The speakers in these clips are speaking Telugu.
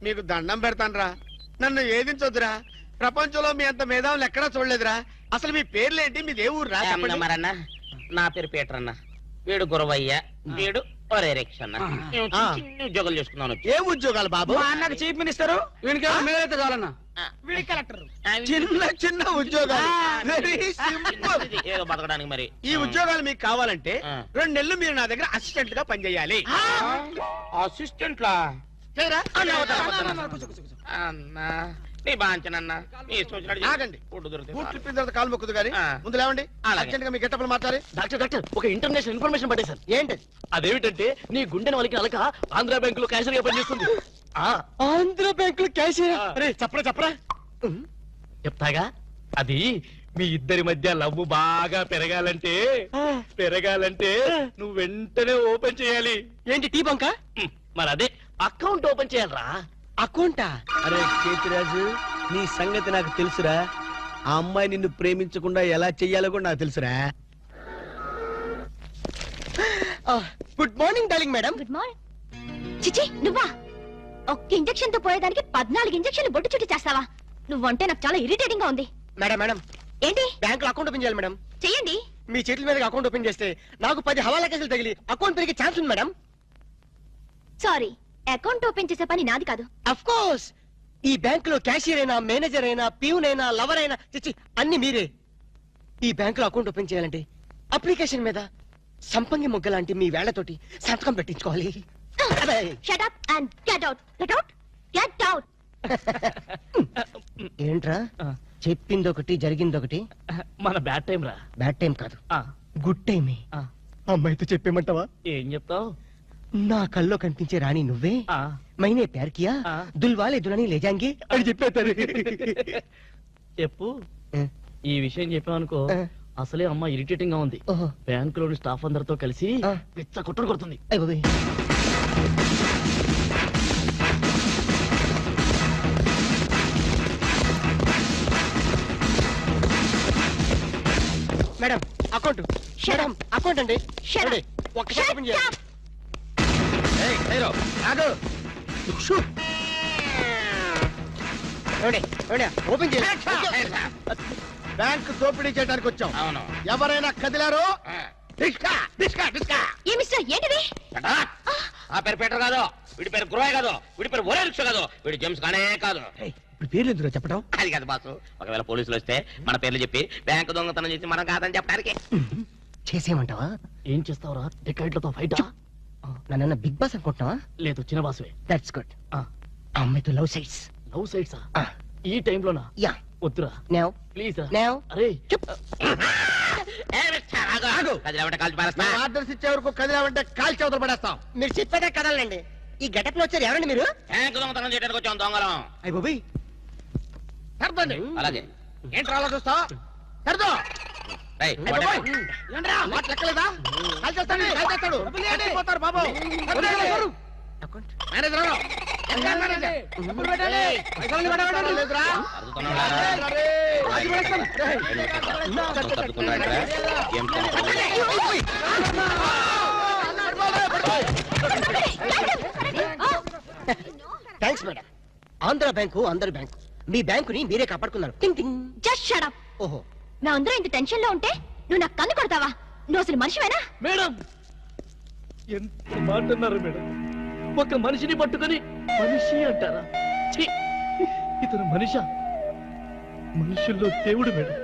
మీకు దండం పెడతానరా, నన్ను ఏదించొద్దురా. ప్రపంచంలో మీ అంత మేధావులు ఎక్కడా చూడలేదురా. అసలు మీ పేర్లేంటి, మీది ఏ ఊరు రా? మరన్న నా పేరు పీటర్ అన్న, వీడు గురవయ్య, వీడు రిక్షన్న. ఉద్యోగాలు చేసుకున్నాను. ఏ ఉద్యోగాలు బాబు? అన్నకు చీఫ్ మినిస్టర్, వీడికి చాలన్నా కలెక్టర్. చిన్న చిన్న ఉద్యోగాలు, వెరీ సింపుల్. ఏదో బతకడానికి. మరి ఈ ఉద్యోగాలు మీకు కావాలంటే 2 నెలలు మీరు నా దగ్గర అసిస్టెంట్ గా పనిచేయాలి. అసిస్టెంట్ లా అన్నా? నీ బాంచనన్నా, నీ ఆగండి. కాలు మొక్కుదు గాని ముందు లేవండి. అర్జెంట్ గా మీ గెట్టపలు మాట్లాడి. డాక్టర్ ఒక ఇంటర్నేషనల్ ఇన్ఫర్మేషన్ పట్టేశారు. ఏంటి అదేమిటంటే నీ గుండెని వాళ్ళకి అలక ఆంధ్ర బ్యాంక్ లో క్యాషియర్ గా పనిచేస్తుంది. ఆంధ్ర బ్యాంక్ లో క్యాషియర్? అరే చెప్పరా చెప్తాగా. అది మీ ఇద్దరి మధ్య లవ్ బాగా పెరగాలంటే నువ్వు వెంటనే ఓపెన్ చేయాలి. ఏంటి టీ బంక? మరి అదే అకౌంట్ ఓపెన్ చేయాలరా. అకౌంటా? అరే కేతిరాజు, నీ సంగతి నాకు తెలుసురా. ఆ అమ్మాయి నిన్ను ప్రేమించకుండా ఎలా చెయ్యాలో కూడా నాకు తెలుసురా. Good morning darling madam. Good morning. చిచి, నువ్వా? ఒక్క ఇంజెక్షన్ తో పోయేదానికి 14 ఇంజెక్షన్లు బొట్టు చుట్టి చేస్తావా? నువ్వంటే నాకు చాలా ఇరిటేటింగ్ గా ఉంది. మేడం ఏంటి? బ్యాంక్ లో అకౌంట్ ఓపెన్ చేయాలి మేడం. చెయ్యండి. మీ చేతుల మీద అకౌంట్ ఓపెన్ చేస్తే నాకు 10 హవాలా కేసులు తగిలి అకౌంట్ పెరిగే ఛాన్స్ ఉంది మేడం. సారీ, అకౌంట్ ఓపెన్ చేసే పని నాది కాదు. అఫ్ కోర్స్, ఈ బ్యాంక్ లో క్యాషియర్ అయినా, మేనేజర్ అయినా, ప్యూన్ అయినా, లవర్ అయినా, చిచ్చి అన్ని మీరే. ఈ బ్యాంక్ లో అకౌంట్ ఓపెన్ చేయాలంటే అప్లికేషన్ మీద సంపంగి మొగ్గ లాంటి మీ వేళ్లతోటి సంతకం పెట్టించుకోవాలి. Shut up and get out. Get out. Get out. ఏంట్రా చెప్పింది ఒకటి జరిగింది ఒకటి? మన బ్యాడ్ టైం రా. బ్యాడ్ టైం కాదు, గుడ్ టైమే. అమ్మాయితో చెప్పేమంటావా? ఏం చెప్తావు? నా కల్లో కనిపించే రాణి నువ్వే, మైనే ప్యార్ కియా, దుల్వాలే దుల్హనీ లే జాయేంగే అని చెప్పేస్తారు. చెప్పు. ఈ విషయం చెప్పామనుకో, అసలే అమ్మ ఇరిటేటింగ్ గా ఉంది. బ్యాంక్ లోని స్టాఫ్ అందరితో కలిసి పిచ్చ కొట్టుడు కొడుతుంది. మేడం అకౌంట్, మేడం అకౌంట్ అండి. ఒక్కసారి ఓపెన్ చేయాలి. ఓపెన్ చేయాలి. బ్యాంక్ దోపిడీ చేయడానికి వచ్చాం. అవును. ఎవరైనా కదిలారో ఏ మిస్టర్, ఏంటిది? ఆ పేరు పీటర్ కాదు, వీడి పేరు గురవయ్య కాదు, వీడి పేరు ఒరే రిక్ష కాదు, వీడి జేమ్స్ కానే కాదు. ఇప్పుడు పేర్లు ఎందుకు చెప్పడం? అది కాదు బాసు, ఒకవేళ పోలీసులు వస్తే మన పేర్లు చెప్పి బ్యాంకు దొంగతనం చేసి మనం కాదని చెప్పడానికి. చేసేయమంటావా? ఏం చేస్తావురా? డెకాయిట్లతో ఫైటా? నన్న బిగ్ బాస్ అనుకుంటున్నావా? లేదు, చిన్న బాసువే. That's good. అమ్మాయితో లవ్ సైట్స్. లవ్ సైట్సా? ఈ టైంలోనా? యా. వద్దురా నౌ ప్లీజ్ రా. నౌ అరే ఆర్డర్స్ ఇచ్చే వరకు కదిలామంటే కాల్ చేతులు పడేస్తాం. మీరు చెప్పేదే కదలండి. ఈ గెటప్ లో వచ్చారు ఎవరండి మీరు? బ్యాంకు దొంగతనం చేయడానికి వచ్చాం దొంగలం. అయ్య బాబోయ్, సర్దండి. అలాగే ఏంట్రా అలా చూస్తా? సర్దో. లెక్కలేదా? కాల్ చేస్తాడు, కాల్ చేస్తాడు. చచ్చిపోతారు బాబు. మేనేజర్ లేదురా. Thanks madam. ఆంధ్ర బ్యాంకు అందరి బ్యాంకు, మీ బ్యాంకుని మీరే కాపాడుకున్నారు. Just shut up. ఓహో, మేమందరం ఇంత టెన్షన్ లో ఉంటే నువ్వు నాకు కన్ను కొడతావా? నువ్వు అసలు మనిషివేనా? మేడం, ఎంత మాట అన్నారు మేడం. ఒక మనిషిని పట్టుకొని మనిషి అంటారా? ఛీ! ఇతను మనిషా? మనుషుల్లో దేవుడు మేడం.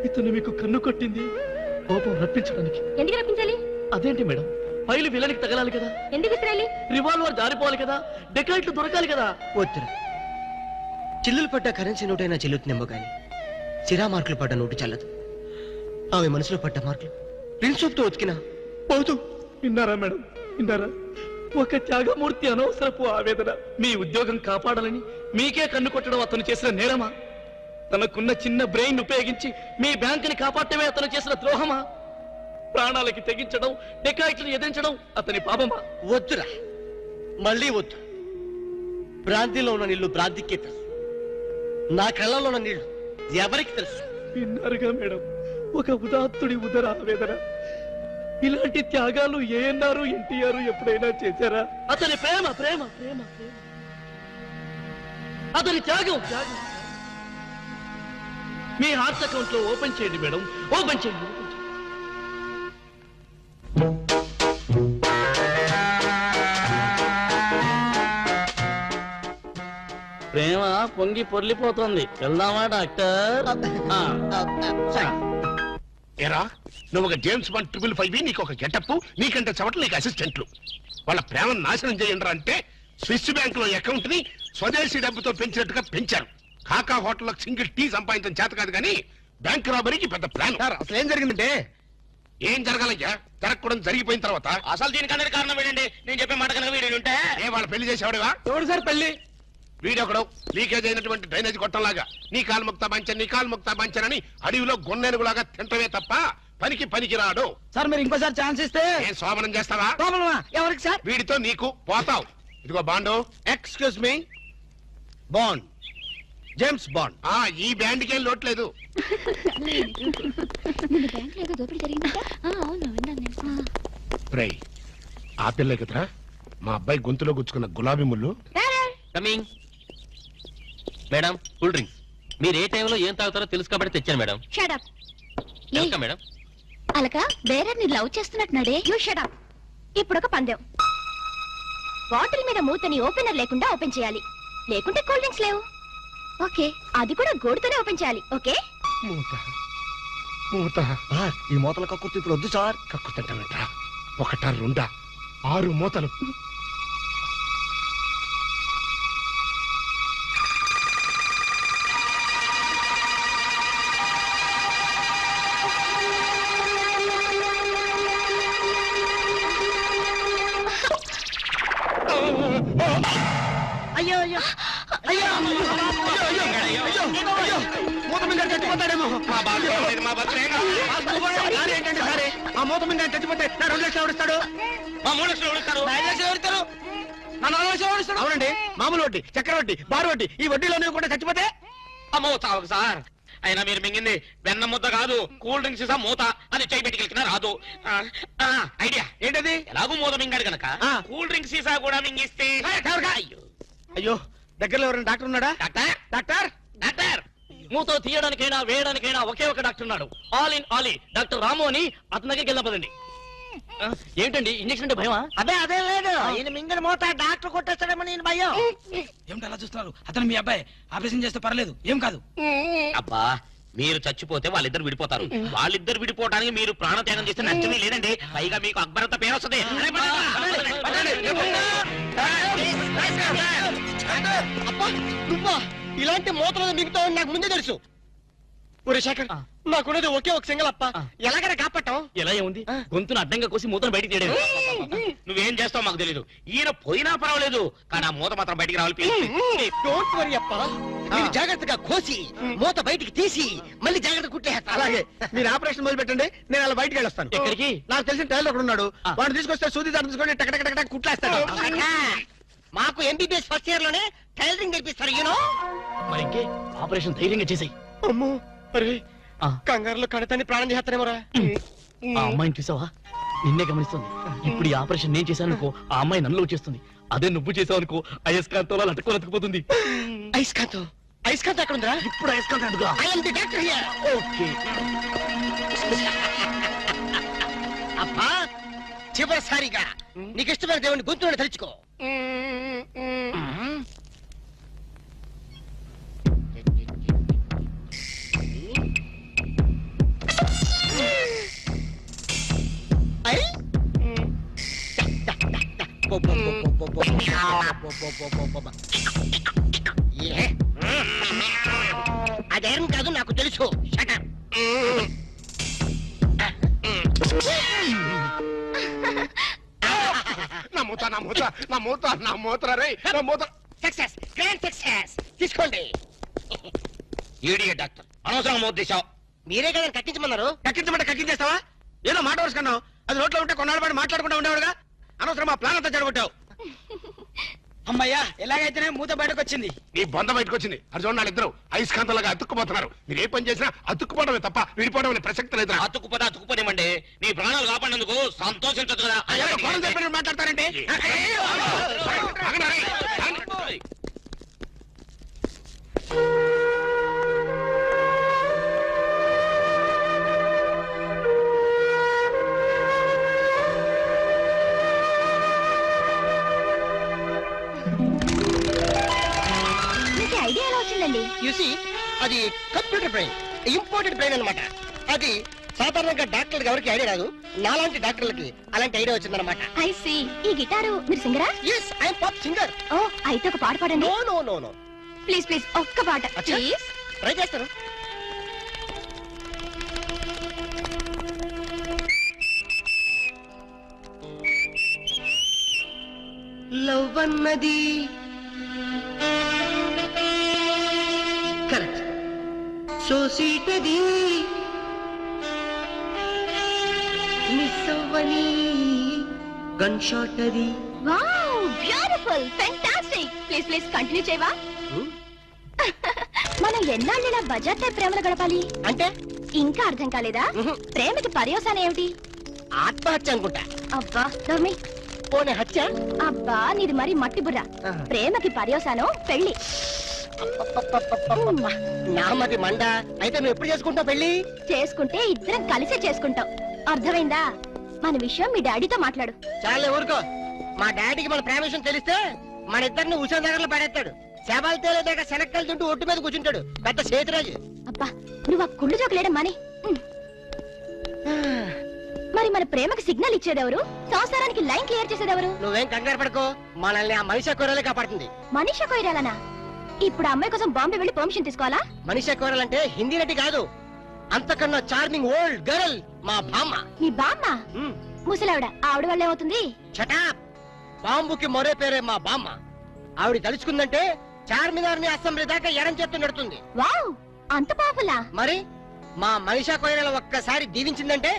ఇతను మీకు కన్ను కొట్టింది కోపం రప్పించడానికి. ఎందుకు రప్పించాలి? అదేంటి మేడం, ఫైలు విలనికి తగలాలి కదా, ఎందుకు ఇస్రాయలి? రివాల్వర్ జారిపోవాలి కదా, డెకాయిట్లు దొరకాలి కదా. వద్దురా. చిల్లులు పడ్డ కరెన్సీ నోటైనా చెల్లుతుందేమో గాని సిరా మార్కులు పడ్డ నోటు చల్లదు. ఆమె మనసులో పడ్డ మార్కులు ప్రిన్సోప్ తో ఉతికినా పోదు. విన్నారా మేడం, విన్నారా? ఒక త్యాగమూర్తి అనవసరపు ఆవేదన. మీ ఉద్యోగం కాపాడాలని మీకే కన్ను కొట్టడం అతను చేసిన నేరమా? తనకున్న చిన్న బ్రెయిన్ ఉపయోగించి మీ బ్యాంకుని కాపాడటమే అతను చేసిన ద్రోహమా? ప్రాణాలకి తెగించడం, డెకాయిట్లను ఎదిరించడం అతని పాపమా? వద్దురా, మళ్ళీ వద్దు. భ్రాంతిలో ఉన్న నీళ్లు భ్రాంతికే తెలుసు, నా కళ్ళలో ఉన్న నీళ్లు ఎవరికి తెలుసు? విన్నారుగా మేడం, ఒక ఉదాత్తుడి ఉదర ఆవేదన. ఇలాంటి త్యాగాలు ఏఎన్ఆర్ ఎన్టీఆర్ ఎప్పుడైనా చేశారా? అతని ప్రేమ ప్రేమ ప్రేమ ప్రేమ అతని త్యాగం త్యాగం. మీ హార్ట్ అకౌంట్ లో ఓపెన్ చేయండి మేడం, ఓపెన్ చేయండి. ప్రేమ పొంగి పొర్లిపోతుంది. వెళ్దామా డాక్టర్? ఏరా నువ్వు ఒక జేమ్స్ బాండ్ 555 నీకు ఒక గెటప్, నీకంటే చవట్లు నీకు అసిస్టెంట్లు. వాళ్ళ ప్రేమను నాశనం చేయండి అంటే స్విస్ బ్యాంక్ లో అకౌంట్ ని స్వదేశీ డబ్బుతో పెంచినట్టుగా పెంచారు. కాకా హోటల్లో సింగిల్ టీ సంపాదించడం చేత కాదు కానీ బ్యాంక్ రాబరీకి పెద్ద ప్లాన్. అసలు ఏం జరిగిందంటే ఏం జరగాలయ్యా? జరగకూడదు జరిగిపోయిన తర్వాత. అసలు దీనికి అందరి కారణం ఏంటండి? నేను చెప్పే మాట కనుక వీడు ఉంటే ఏ వాళ్ళ పెళ్లి చేసేవాడివా? ఎవడు సార్ పెళ్లి? వీడొకడు లీకేజ్ అయినటువంటి డ్రైనేజ్ గొట్టంలాగా నీ కాలు ముక్తా బంచన్ నీ కాలు ముక్తా బంచన్ అని అడవిలో గొన్నెనుగులాగా తింటమే తప్ప పనికి రాడు. సార్ మీరు ఇంకోసారి ఛాన్స్ ఇస్తే ఏం సోమనం చేస్తావా? ఎవరికి సార్? వీడితో నీకు పోతావు. ఇదిగో bond. Excuse me, bond, James bond. ఈ బ్యాండ్కి ఏం లోట్లేదు. బ్యాంక్ లో దోపిడీ జరిగిందంట. అవును విన్నాను నేను. రై ఆ పిల్లే కదరా మా అబ్బాయి గొంతులో గుచ్చుకున్న గులాబీ ముళ్ళు. కమింగ్. Madam cool drinks. మీరు ఏ టైంలో ఏం తాగుతారో తెలుసు కాబట్టి తెచ్చాను madam. Shut up. Welcome madam. అలక వేరే ని లవ్ చేస్తున్నట్టున్నాడే. You shut up. ఇప్పుడు ఒక పందెం. బాటిల్ మీద మూతని ఓపెనర్ లేకుండా ఓపెన్ చేయాలి, లేకుంటే కూల్ డ్రింక్స్ లేవు. ఓకే, అది కూడా గోడుతోనే ఓపెన్ చేయాలి. ఓకే? మూత మూత. ఈ మూతల కక్కుర్తి ఇప్పుడు వద్దు సార్. కక్కుతంటానంటరా? ఒకట రెండా 6 మూతలు. అయ్యో అయ్యో అయ్యో మూత మీద చచ్చిపోతాడేమో. ఏంటంటే సరే ఆ మూత మీద చచ్చిపోతే నా 2 లక్షలు ఎవరిస్తాడు? మా 3 లక్షలు ఎవరిస్తారు? 5 లక్షలు ఎవరిస్తారు? నా 4 లక్షలు ఎవరిస్తాడు? అవునండి, మామూలు వడ్డీ, చక్కెర వడ్డీ, బారు వడ్డీ, ఈ వడ్డీలోనే కూడా చచ్చిపోతే అమ్మో చావు సార్. అయినా మీరు మింగింది వెన్న ముద్ద కాదు, కూల్ డ్రింక్స్ సీసా మూత అని చేయి పెట్టుకెళ్ళినా రాదు. ఐడియా ఏంటది? ఎలాగూ మూత మింగాడు కనుక ఆ. కూల్ డ్రింక్స్ సీసా కూడా మింగిస్తే. అయ్యో అయ్యో, దగ్గరలో ఎవరైనా డాక్టర్ ఉన్నాడా? డాక్టర్ డాక్టర్ డాక్టర్ మూతో తీయడానికైనా వేయడానికైనా ఒకే ఒక డాక్టర్ ఉన్నాడు. ఆల్ ఇన్ ఆలీ డాక్టర్ రాము అని అతని దగ్గరికి వెళ్ళపదండి. ఏంటండి ఇంజక్షన్ అంటే భయమా? అదే లేదు, ఈయన మింగిన మూత డాక్టర్ కొట్టేస్తాడేమో నేను భయం. ఏమిటి అలా చూస్తున్నారు? అతను మీ అబ్బాయి, ఆపరేషన్ చేస్తే పర్లేదు, ఏం కాదు. అబ్బా మీరు చచ్చిపోతే వాళ్ళిద్దరు విడిపోతారు. వాళ్ళిద్దరు విడిపోవడానికి మీరు ప్రాణత్యాగం చేస్తే నష్టమే లేదండి. పైగా మీకు అక్బరంత పేరు వస్తుంది. నువ్వా ఇలాంటి మూతలు మిగతా నాకు ముందే తెలుసు. ఒరే శేఖర్, నాకున్నది ఒకే ఒక సింగల్ అప్ప, ఎలాగైనా కాపాటం. ఎలా ఏముంది? గొంతును అడ్డంగా కోసి మూతను బయటికి తీయడం. నువ్వేం చేస్తావు మాకు తెలీదు. ఈయన పోయినా పర్వాలేదు, కానీ ఆ మూత మాత్రం బయటికి రావాలి ప్లీజ్. డోంట్ వరీ అప్ప, మీరు జాగ్రత్తగా కోసి మూత బయటికి తీసి మళ్ళీ జాగ్రత్త కుట్టేస్తా. అలాగే మీరు ఆపరేషన్ మొదలు పెట్టండి, నేను అలా బయటికి వెళ్ళొస్తాను. ఎక్కడికి? నాకు తెలిసిన టైలర్ ఒకడు ఉన్నాడు, వాడు తీసుకొస్తే సూది దాన్ని తీసుకొని టక కుట్లేస్తాడు. మాకు ఎంబీబీఎస్ ఫస్ట్ ఇయర్ లోనే టైలరింగ్ నేర్పిస్తారు. యూనో మరి ఇంకే ఆపరేషన్ ధైర్యంగా చేసాయి. అమ్మో, అరే కంగారులో కడతాన్ని ప్రాణం చేస్తానేమోరా. ఆ అమ్మాయిని చూసావా? నిన్నే గమనిస్తుంది. ఇప్పుడు ఈ ఆపరేషన్ నేను చేశాను అనుకో, ఆ అమ్మాయి నన్ను చేస్తుంది. అదే నువ్వు చేసావు అనుకో, అయస్కాంతంలో లట్టుకోలేకపోతుంది. ఐస్కాంతం ఐస్కాంతం ఎక్కడ ఉందిరా? ఇప్పుడు అయస్కాంతం అడుగురా. I am the doctor here. Okay. అబ్బా, చివరిసారిగా నీకు ఇష్టమైన దేవుని గొంతులను తలుచుకో. అదేం కాదు, నాకు తెలుసు. షటర్. నా మూత నా మూత నా మూత నా మూత రే నా మూత. Success, grand success. తీసుకోండి. ఈడియే డాక్టర్ అనవసరంగా మూత తీసావు. మీరే కదా కక్కించమన్నారు. కక్కించమంటే కక్కించేస్తావా? ఏదో మాట వరుసుకున్నావు. అది నోట్లో ఉంటే కొన్నాళ్ళ పాటు మాట్లాడకుండా ఉండేవాడుగా. అనవసరం మా ప్లాన్ అంతా చెడగొట్టావు. అమ్మయ్యా ఎలాగైతేనే మూత బయటకు వచ్చింది. నీ బొంద బయటకు వచ్చింది. అర్జున్ వాళ్ళిద్దరు అయస్కాంతలాగా అతుక్కుపోతున్నారు. మీరు ఏ పని చేసినా అతుక్కుపోవడమే తప్ప విడిపోవడం అనే ప్రసక్తి లేదు. అతుక్కుపోనివ్వండి. మీ ప్రాణాలు కాపాడినందుకు సంతోషించదు కదా. మాట్లాడతారంటే మీకు ఐడియా ఎలా వచ్చిందండి? యూసి అది కంప్యూటర్ బ్రెయిన్, ఇంపోర్టెడ్ బ్రెయిన్ అన్నమాట. అది సాధారణంగా డాక్టర్లకు ఎవరికి ఐడియా రాదు. నాలాంటి డాక్టర్లకి అలాంటి ఐడియా వచ్చిందన్నమాట. I see. ఈ గిటారు మీరు సింగరా? Yes, I'm pop singer. Oh, అయితే ఒక పాట పాడండి. No no no no, please please ఒక్క పాట అచ్చా. ప్లీజ్. ట్రై చేస్తాను. లవ్ అన్నది కరెక్ట్, సో స్వీట్ అది మిస్ అవ్వని గన్ షాట్ అది. Wow, beautiful, fantastic. Please please continue చేయవా? మనం ఎన్నాళ్ళిలా బజార్ టైప్ ప్రేమలు గడపాలి అంటే ఇంకా అర్థం కాలేదా? ప్రేమకి పర్యవసానం ఏమిటి? ఆత్మహత్య అనుకుంటా. అబ్బా నవ్మి. పోనీ హత్య? అబ్బా నీది మరి మట్టి బుర్ర. ఆహా. ప్రేమకి పర్యవసానం పెళ్లి. అబ్బబ్బబ్బబ్బబ్బ. నామది మండ. అయితే నువ్వు ఎప్పుడు చేసుకుంటావు పెళ్లి? చేసుకుంటే ఇద్దరం కలిసే చేసుకుంటాం. అర్థమైందా? మన విషయం మీ డాడీతో మాట్లాడు. చాలే ఊరుకో. మా డాడీకి మన ప్రేమ విషయం తెలిస్తే మన ఇద్దరిని ఉషా దగ్గరలో పడేస్తాడు. శవాలు తేలేదాకా శనక్కలు తింటూ ఒట్టు మీద కూర్చుంటాడు. పెద్ద చేతిరాజు. అబ్బా నువ్వు ఆ కుళ్ళు జోకులేడం మాని. మరి మన ప్రేమకి సిగ్నల్ ఇచ్చేదెవరు? సంసారానికి లైన్ క్లియర్ చేసేదెవరు? నువ్వేం కంగారు పడుకో, మనల్ని ఆ మనిషి కూరలే కాపాడుతుంది. మనీషా కొయిరాలనా? ఇప్పుడు ఆ అమ్మాయి కోసం బాంబే వెళ్ళి పర్మిషన్ తీసుకోవాలా? మనిషి కూరలంటే హిందీ నటి కాదు, అంతకన్నా చార్మింగ్ ఓల్డ్ గర్ల్ మా బామ్మ. నీ బామ్మ? ముసలావిడ. ఆవిడ వల్ల ఏమవుతుంది? చటాప్. బాంబుకి మరో పేరే మా బామ్మ. ఆవిడ తలుచుకుందంటే చార్మినార్ ని అసెంబ్లీ దాకా ఎడం చేత్తు నడుతుంది. వావ్, అంత పవర్ఫుల్లా? మరి మా మనిషా కొయిరల ఒక్కసారి దీవించిందంటే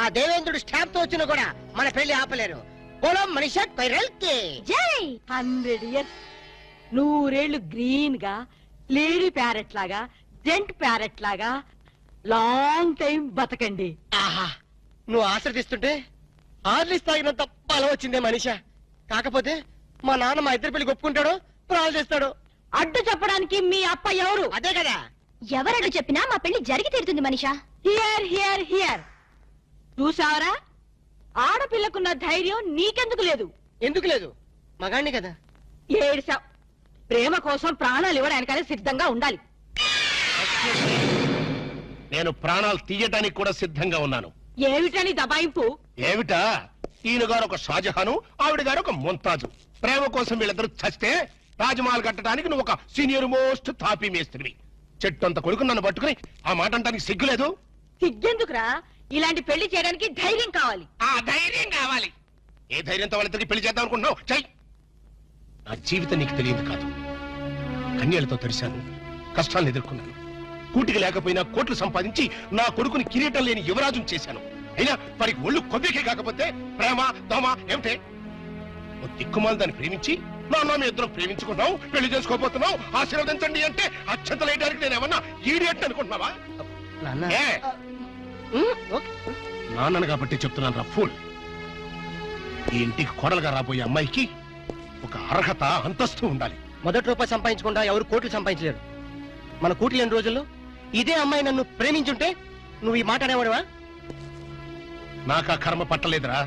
ఆ దేవేంద్రుడు స్టాప్ తో వచ్చినా కూడా మన పెళ్లి ఆపలేరు. పొలం మనిషా కొయిరల్ కి జై. 100 ఇయర్స్, 100 గ్రీన్ గా, లేడీ ప్యారెట్ లాగా, జెంట్ ప్యారెట్ లాగా లాంగ్ టైం బతకండి. ఆహా, నువ్వు ఆశ్రదిస్తుంటే ఆర్లిస్ తాగినంత బలం వచ్చిందే మనిషా. కాకపోతే మా నాన్న మా ఇద్దరి పెళ్లి ఒప్పుకుంటాడో ప్రాణాలు చేస్తాడు. అడ్డు చెప్పడానికి మీ అప్ప ఎవరు? అదే కదా. ఎవరడ్డు చెప్పినా మా పెళ్లి జరిగి తీరుతుంది మనిషా. Hear hear hear. చూసావరా, ఆడపిల్లకున్న ధైర్యం నీకెందుకు లేదు? ఎందుకు లేదు? మగాణ్ణి కదా. ఏడ్సావ్. ప్రేమ కోసం ప్రాణాలు ఇవ్వడానికనే సిద్ధంగా ఉండాలి. నేను ప్రాణాలు తీయటానికి కూడా సిద్ధంగా ఉన్నాను. ఏమిటని దబాయింపు? ఏమిటా? ఈయన గారు ఒక షాజహాను, ఆవిడ గారు ఒక ముంతాజు. ప్రేమ కోసం వీళ్ళిద్దరు చస్తే రాజమహల్ కట్టడానికి నువ్వు ఒక సీనియర్ మోస్ట్ తాపీ మేస్త్రివి. చెట్టు అంత కొడుకు నన్ను పట్టుకుని ఆ మాట అంటానికి సిగ్గులేదు? సిగ్గెందుకురా? ఇలాంటి పెళ్లి చేయడానికి ధైర్యం కావాలి. ఆ ధైర్యం కావాలి. ఏ ధైర్యంతో వాళ్ళిద్దరికి పెళ్లి చేద్దాం అనుకుంటున్నావు? చెయ్యి. నా జీవితం నీకు తెలియదు కాదు. కన్యలతో తెరిశాను, కష్టాలను ఎదుర్కొన్నాను. కూటికి లేకపోయినా కోట్లు సంపాదించి నా కొడుకుని కిరీటం లేని యువరాజును చేశాను. అయినా వారికి ఒళ్ళు కొవ్వికే కాకపోతే ప్రేమ దోమ ఏమిటే? దిక్కుమాలు దాన్ని ప్రేమించి నాన్న మీ ఇద్దరం ప్రేమించుకున్నావు, పెళ్లి చేసుకోబోతున్నావు, ఆశీర్వదించండి అంటే అక్షంతలేయడానికి నేను ఏమన్నా ఈడియట్ అనుకుంటున్నావా? ఏ? నాన్నను కాబట్టి చెప్తున్నాను రా ఫూల్. ఈ ఇంటికి కోడలుగా రాబోయే అమ్మాయికి ఒక అర్హత అంతస్తు ఉండాలి. మొదటి రూపాయి సంపాదించకుండా ఎవరు కోట్లు సంపాదించలేరు. మన కూటి లేని రోజుల్లో ఇదే అమ్మాయి నన్ను ప్రేమించుంటే నువ్వు ఈ మాట అనేవాడువా? నాకు ఆ కర్మ పట్టలేదురా.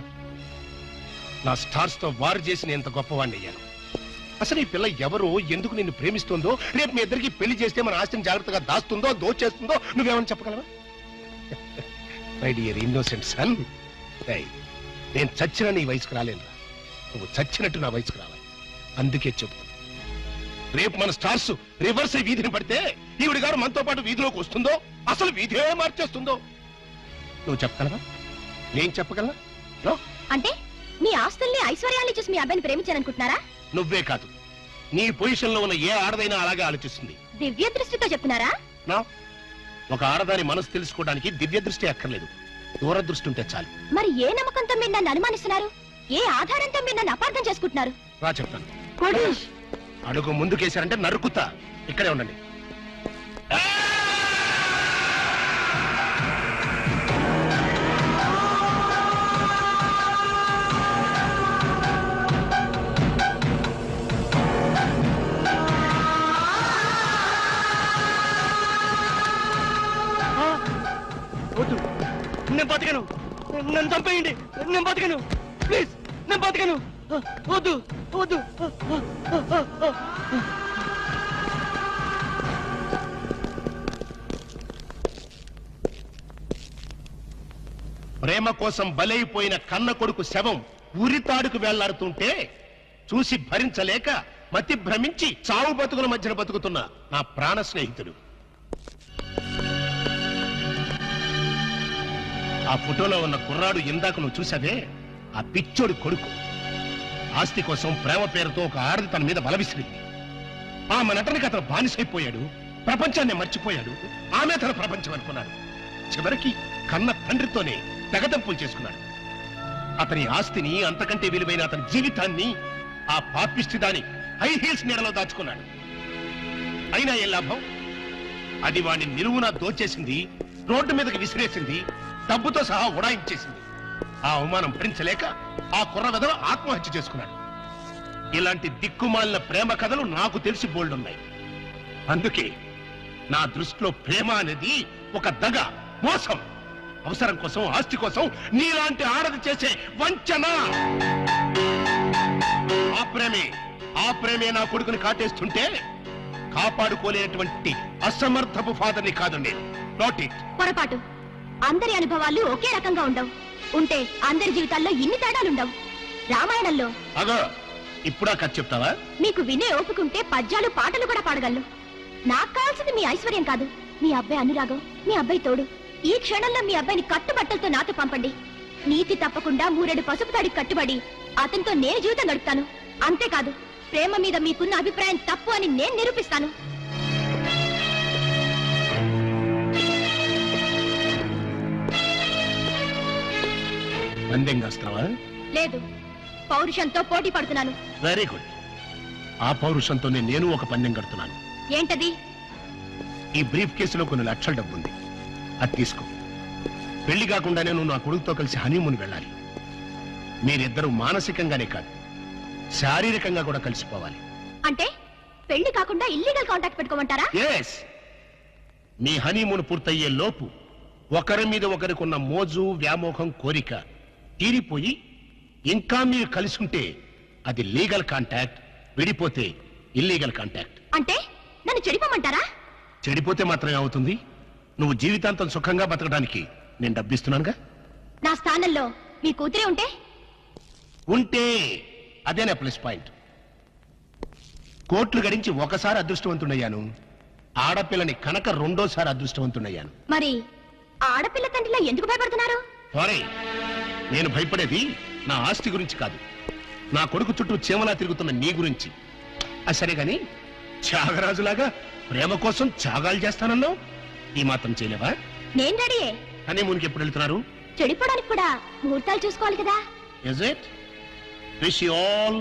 నా స్టార్స్ తో వారు చేసిన ఎంత గొప్పవాణ్ణి అయ్యాను. అసలు ఈ పిల్ల ఎవరు, ఎందుకు నిన్ను ప్రేమిస్తుందో, రేపు మీ ఇద్దరికి పెళ్లి చేస్తే మన ఆస్తిని జాగ్రత్తగా దాస్తుందో దోచేస్తుందో నువ్వేమని చెప్పగలవా? మై డియర్ ఇన్నోసెంట్ సన్, నేను చచ్చిన నీ వయసుకు రాలేనురా. నువ్వు చచ్చినట్టు నా వయసుకు రావాలి. అందుకే చెప్పు, రేపు మన స్టార్స్ రివర్స్ అయి వీధిని పడితే ఈవిడి గారు మనతో పాటు వీధిలోకి వస్తుందో, అసలు వీధే మార్చేస్తుందో నువ్వు చెప్పగలవా? నేను చెప్పగలనా? నో. అంటే మీ ఆస్తుల్ని ఐశ్వర్యాన్ని చూసి మీ అబ్బాయిని ప్రేమించాలనుకుంటున్నారా? నువ్వే కాదు, నీ పొజిషన్ లో ఉన్న ఏ ఆడదైనా అలాగే ఆలోచిస్తుంది. దివ్య దృష్టితో చెప్తున్నారా? నా ఒక ఆడదాని మనసు తెలుసుకోవడానికి దివ్య దృష్టి అక్కర్లేదు, దూరదృష్టి ఉంటే చాలు. మరి ఏ నమ్మకంతో మీరు నన్ను అనుమానిస్తున్నారు? ఏ ఆధారంతో మీరు నన్ను అపార్థం చేసుకుంటున్నారు? రా చెప్తాను. కోటేష్ అడుగు ముందుకేశారంటే నరుకుతా. ఇక్కడే ఉండండి. వద్దు, నేను బతకను. నన్ను చంపేయండి, నేను బతకను. ప్లీజ్, నేను బతకను. వద్దు వద్దు. ప్రేమ కోసం బలైపోయిన కన్న కొడుకు శవం ఉరితాడుకు వేళ్లాడుతుంటే చూసి భరించలేక మతి భ్రమించి చావు బతుకుల మధ్యన బతుకుతున్న నా ప్రాణ స్నేహితుడు. ఆ ఫోటోలో ఉన్న కుర్రాడు ఇందాక నువ్వు చూసావే, ఆ పిచ్చోడి కొడుకు. ఆస్తి కోసం ప్రేమ పేరుతో ఒక ఆడది తన మీద బలవిసిరింది. ఆమె నటనకి అతను బానిసైపోయాడు, ప్రపంచాన్ని మర్చిపోయాడు. ఆమె తన ప్రపంచం అనుకున్నాడు. చివరికి కన్న తండ్రితోనే తెగదంపులు చేసుకున్నాడు. అతని ఆస్తిని, అంతకంటే విలువైన అతని జీవితాన్ని ఆ పాపిష్టిదాని హై హీల్స్ నీడలో దాచుకున్నాడు. అయినా ఏం లాభం? అది వాడిని నిలువునా దోచేసింది, రోడ్డు మీదకి విసిరేసింది, డబ్బుతో సహా ఉడాయించేసింది. ఆ అవమానం భరించలేక ఆ కుర్ర వెధవ ఆత్మహత్య చేసుకున్నాడు. ఇలాంటి దిక్కుమాలిన ప్రేమ కథలు నాకు తెలిసి బోల్డున్నాయి. అందుకే నా దృష్టిలో ప్రేమ అనేది ఒక దగ, మోసం, అవసరం కోసం, ఆస్తి కోసం నీలాంటి ఆడది చేసే వంచన. ఆ ప్రేమే నా కొడుకుని కాటేస్తుంటే కాపాడుకోలేనటువంటి అసమర్థపు ఫాదర్ని కాదు నేను. Not it. పొరపాటు. అందరి అనుభవాలు ఒకే రకంగా ఉండవు. ఉంటే అందరి జీవితాల్లో ఇన్ని తేడాలుండవు. రామాయణంలో అగో ఇప్పుడా కథ చెప్తావా? మీకు వినే ఓపుకుంటే పద్యాలు పాటలు కూడా పాడగలను. నాకు కావాల్సింది మీ ఐశ్వర్యం కాదు, మీ అబ్బాయి అనురాగం, మీ అబ్బాయి తోడు. ఈ క్షణంలో మీ అబ్బాయిని కట్టుబట్టలతో నాతో పంపండి. నీతి తప్పకుండా 3 పసుపు తాడికి కట్టుబడి అతనితో నేను జీవితం గడుపుతాను. అంతేకాదు, ప్రేమ మీద మీకున్న అభిప్రాయం తప్పు అని నేను నిరూపిస్తాను. పందెం కాస్తావా? లేదు, పౌరుషంతో పోటీ పడుతున్నాను. Very good. ఆ పౌరుషంతోనే నేను ఒక పందెం కడుతున్నాను. ఏంటది? ఈ బ్రీఫ్ కేసులో కొన్ని లక్షల డబ్బుంది, అది తీసుకో. పెళ్లి కాకుండానే నువ్వు నా కొడుకుతో కలిసి హనీమూన్ వెళ్ళాలి. మీరిద్దరూ మానసికంగానే కాదు, శారీరకంగా కూడా కలిసిపోవాలి. అంటే పెళ్లి కాకుండా ఇల్లీగల్ కాంటాక్ట్ పెట్టుకోమంటారా? ఎస్. మీ హనీమూన్ పూర్తయ్యే లోపు ఒకరి మీద ఒకరికున్న మోజు, వ్యామోహం, కోరిక తీరిపోయి ఇంకా మీరు కలిసి ఉంటే అది లీగల్ కాంటాక్ట్, విడిపోతే ఇల్లీగల్ కాంటాక్ట్. అంటే నన్ను చెడిపోమంటారా? చెడిపోతే మాత్రమే అవుతుంది. నువ్వు జీవితాంతం సుఖంగా బతకడానికి నేను డబ్బిస్తున్నానుగా. నా స్థానంలో మీ కూతురే ఉంటే అదేనా ప్లస్ పాయింట్. కోట్లు గడించి ఒకసారి అదృష్టవంతుడయ్యాను, ఆడపిల్లని కనుక 2వ అదృష్టవంతుడయ్యాను. మరి ఆడపిల్ల తండ్రిలో ఎందుకు భయపడుతున్నారు? సారీ, నేను భయపడేది నా ఆస్తి గురించి కాదు, నా కొడుకు చుట్టూ చీమలా తిరుగుతున్న నీ గురించి. సరే గాని త్యాగరాజులాగా ప్రేమ కోసం త్యాగాలు చేస్తానన్నావు, ఈ మాత్రం చేయలేవా? నేను రెడీయే. హనీమూన్కి ఎప్పుడు వెళ్తున్నారు? చెడిపోవడానికి కూడా ముహూర్తాలు చూసుకోవాలి కదా. Is it? Wish you all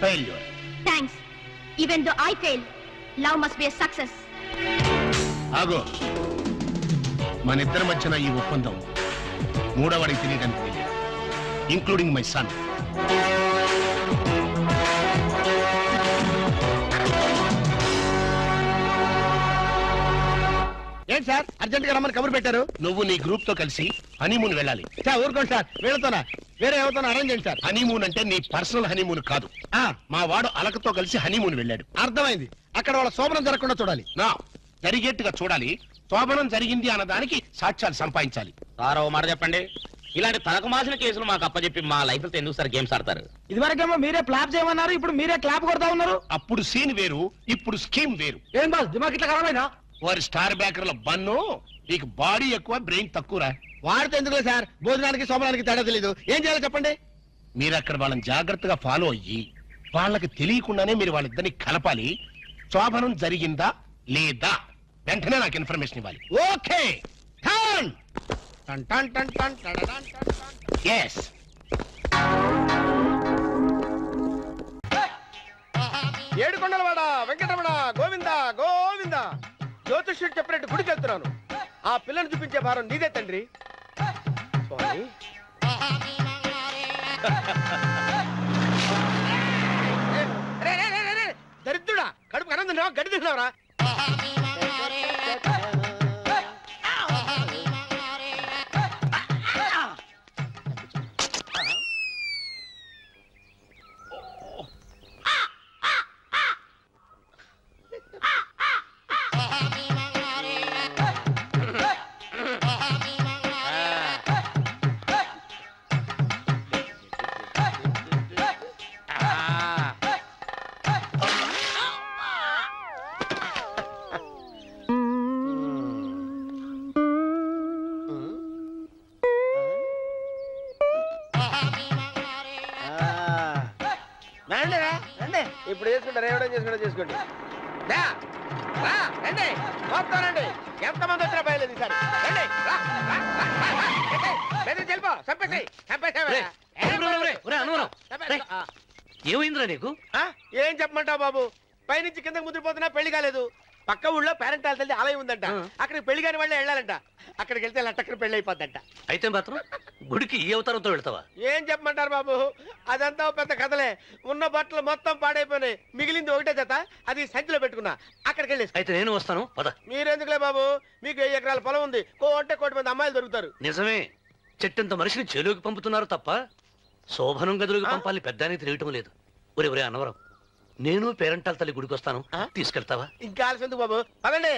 failure. Thanks. Even though I fail, love must be a success. ఆగో, మన ఇద్దరి మధ్యన ఈ ఒప్పందం 3వవాడికి తెలియడానికి తెలియదు, ఇంక్లూడింగ్ మై సన్. ఏంటి సార్ అర్జెంట్ గా రమ్మని కబురు పెట్టారు? నువ్వు నీ గ్రూప్ తో కలిసి హనీమూన్ వెళ్ళాలి. సార్ ఊరుకోండి సార్, వీళ్ళతోనా వేరే ఎవరితోనా అరేంజ్ చేయండి సార్. హనీమూన్ అంటే నీ పర్సనల్ హనీమూన్ కాదు. మా వాడు అలకతో కలిసి హనీమూన్ వెళ్ళాడు. అర్థమైంది. అక్కడ వాళ్ళ శోభనం జరగకుండా చూడాలి. నా జరిగేట్టుగా చూడాలి. శోభనం జరిగింది అన్నదానికి సాక్ష్యాలు సంపాదించాలి. సార్ ఓ మాట చెప్పండి, ఇలాంటి తలకు మాసిన కేసులు మాకు అప్పచెప్పి మా లైఫ్ తో ఎందుకు సార్ గేమ్స్ ఆడతారు? ఇదివరకేమో మీరే క్లాప్ చేయమన్నారు, ఇప్పుడు మీరే క్లాప్ కొడతా ఉన్నారు. అప్పుడు సీన్ వేరు, ఇప్పుడు స్కీమ్ వేరు. ఏం బాస్ దిమాగ్ ఇట్లా ఖరాబైనా? వారి స్టార్ బ్యాకర్ల బన్ను, నీకు బాడీ ఎక్కువ, బ్రెయిన్ తక్కువరా. వాడితే ఎందుకులే సార్, భోజనానికి శోభనానికి తేడా తెలీదు. ఏం చేయాలో చెప్పండి. మీరు అక్కడ వాళ్ళని జాగ్రత్తగా ఫాలో అయ్యి వాళ్ళకి తెలియకుండానే మీరు వాళ్ళిద్దరిని కలపాలి. శోభనం జరిగిందా లేదా వెంటనే నాకు ఇన్ఫర్మేషన్ ఇవ్వాలి. ఓకే. టర్న్ టన్ టన్ టన్ టన్ టడడన్ టన్ టన్. ఎస్. ఏడుకొండలవాడ వెంకటరమణ గోవింద గోవింద. జ్యోతిష్యుడు చెప్పినట్టు గుడికి వెళ్తున్నాను. ఆ పిల్లను చూపించే భారం నీదే తండ్రి. స్వామి దరిద్రుడా, కడుపు అన్నం తిన్నావా గడి తిన్నావరా? ఇప్పుడు చేసుకుంటారు, ఏవడం చేసుకుంటా చేసుకోండి. రండి మొత్తం రండి, ఎంతమంది వచ్చినా బయలుదేరి ఈసారి రండి. వెళ్ళిపో, చంపేసి ఏమైందిరా నీకు? ఏం చెప్పమంటావు బాబు, పైనుంచి కిందకు ముద్రపోతున్నా పెళ్లి కాలేదు. పక్క ఊళ్ళో పేరెంటాల తల్లి ఆలయం ఉందంట, అక్కడికి పెళ్లి కాని వాళ్ళే వెళ్ళాలంట. అక్కడికి వెళ్తే లట్టక్కన పెళ్లి అయిపోద్దంట. అయితే మాత్రం గుడికి ఈ అవతారంతో వెళ్తావా? ఏం చెప్పమంటారు బాబు, అదంతా పెద్ద కథలే. ఉన్న బట్టలు మొత్తం పాడైపోయినాయి, మిగిలింది ఒకటే జత, అది సంచిలో పెట్టుకున్నా. అక్కడికి వెళ్ళేసి అయితే నేను వస్తాను పద. మీరెందుకులే బాబు, మీకు 1000 ఎకరాల పొలం ఉంది, కోటి మంది అమ్మాయిలు దొరుకుతారు. నిజమే, చెట్టంత మనిషిని చెరువుకి పంపుతున్నారు తప్ప శోభనం గదులకు పంపాలి పెద్దానికి తెలియటం లేదు. ఒరే ఒరే అన్నవరం, నేను పేరంటాల తల్లి గుడికి వస్తాను, తీసుకెళ్తావా? ఇంకా ఆలస్యం ఎందుకు బాబు, పదండి.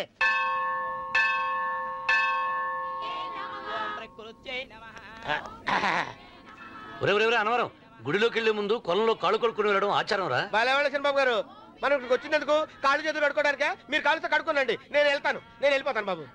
ఒరే ఒరే ఒరే అన్నవరం, గుడిలోకి వెళ్లే ముందు కొలంలో కాళ్ళు కొడుకుని వెళ్ళడం ఆచారం రా. బాలేవాళ్ళ చంద్రబాబు గారు, మనం ఇక్కడికి వచ్చినందుకు కాళ్ళు చేతులు కడుక్కోవడానికే. మీరు కాళ్ళతో కడుక్కోనండి, నేను వెళ్తాను, నేను వెళ్ళిపోతాను బాబు.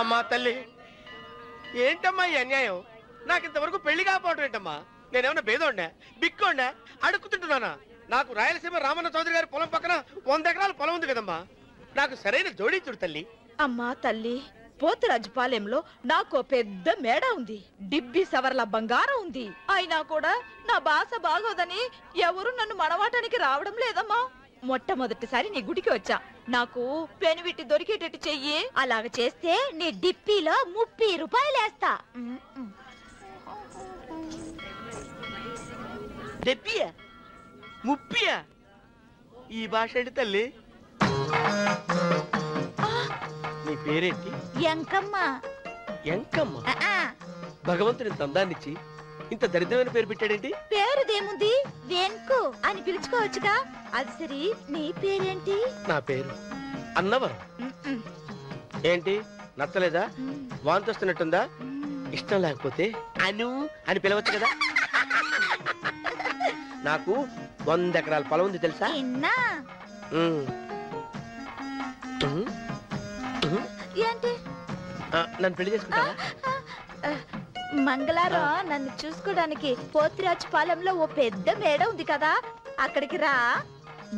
అమ్మా తల్లి, ఏంటమ్మా ఈ అన్యాయం? నాకు ఇంతవరకు పెళ్లి కాకపోవటం ఏంటమ్మా? నేనేమన్నా బేదోండా, బిక్కోండా, అడుక్కుతుంటున్నానా? నాకు రాయలసీమ రామన్న చౌదరి గారి పొలం పక్కన 100 ఎకరాల పొలం ఉంది కదమ్మా. నాకు సరైన జోడించుడు తల్లి. అమ్మా తల్లి, పోతురాజుపాలెంలో నాకు పెద్ద మేడ ఉంది, డిబ్బి సవర్ల బంగారం ఉంది. అయినా కూడా నా భాష బాగోదని ఎవరు నన్ను మనవాటానికి రావడం లేదమ్మా. మొట్టమొదటిసారి నీ గుడికి వచ్చా, నాకు పెనువిట్టి దొరికేటట్టు చెయ్యి. అలాగ చేస్తే నీ డిప్పీలో 30 రూపాయలు వేస్తా. డెబ్బియా 30? ఈ భాష ఏంటి తల్లి? నీ పేరేంటి? ఎంకమ్మ. ఎంకమ్మ? భగవంతుని ఇంత అందాన్నిచ్చి ఇంత దరిద్రమైన పేరు పెట్టాడేంటి? పేరుదేముంది, వెంకు అని పిలుచుకోవచ్చుగా. అది సరి, నీ పేరేంటి? నా పేరు అన్నవరం. ఏంటి నచ్చలేదా? వాంతి వస్తున్నట్టుందా? ఇష్టం లేకపోతే అను అని పిలవచ్చు కదా. నాకు 100 ఎకరాల పొలం ఉంది తెలుసా? ఏంటి? నన్ను పెళ్లి చేసుకుంటావా? మంగళారం నన్ను చూసుకోవడానికి పోతిరాజుపాలెంలో ఓ పెద్ద మేడ ఉంది కదా, అక్కడికి రా.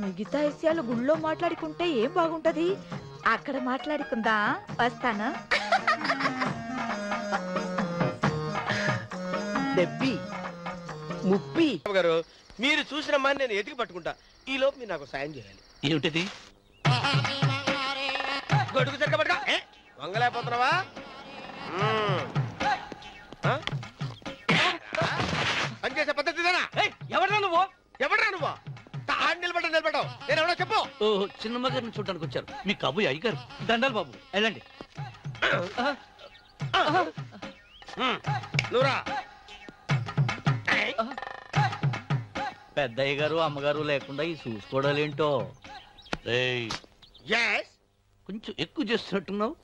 మిగతా విషయాలు గుళ్ళో మాట్లాడుకుంటే ఏం బాగుంటది, అక్కడ మాట్లాడుకుందా. వస్తాను. డెబ్బి 30 గారు, మీరు చూసిన మాని నేను ఎతికి పట్టుకుంటా. ఈ లోపు మీరు నాకు సాయం చేయాలి. ఏమిటది? గొడుగు తిరగబడగా వంగలేకపోతున్నావా? పనిచేసే పద్ధతి ఎవరా నువ్వు? ఎవడరా నువ్వు? నిలబడ్డావు, నేను ఎవడో చెప్పు. చిన్నమ్మ గారిని చూడడానికి వచ్చారు, మీ కబుయ్య అయ్యగారు. దండాలు బాబు, వెళ్ళండి. నువ్వురా. పెద్దయ్య గారు అమ్మగారు లేకుండా ఈ చూసుకోవడాలేంటో. కొంచెం ఎక్కువ చేస్తున్నట్టున్నావు.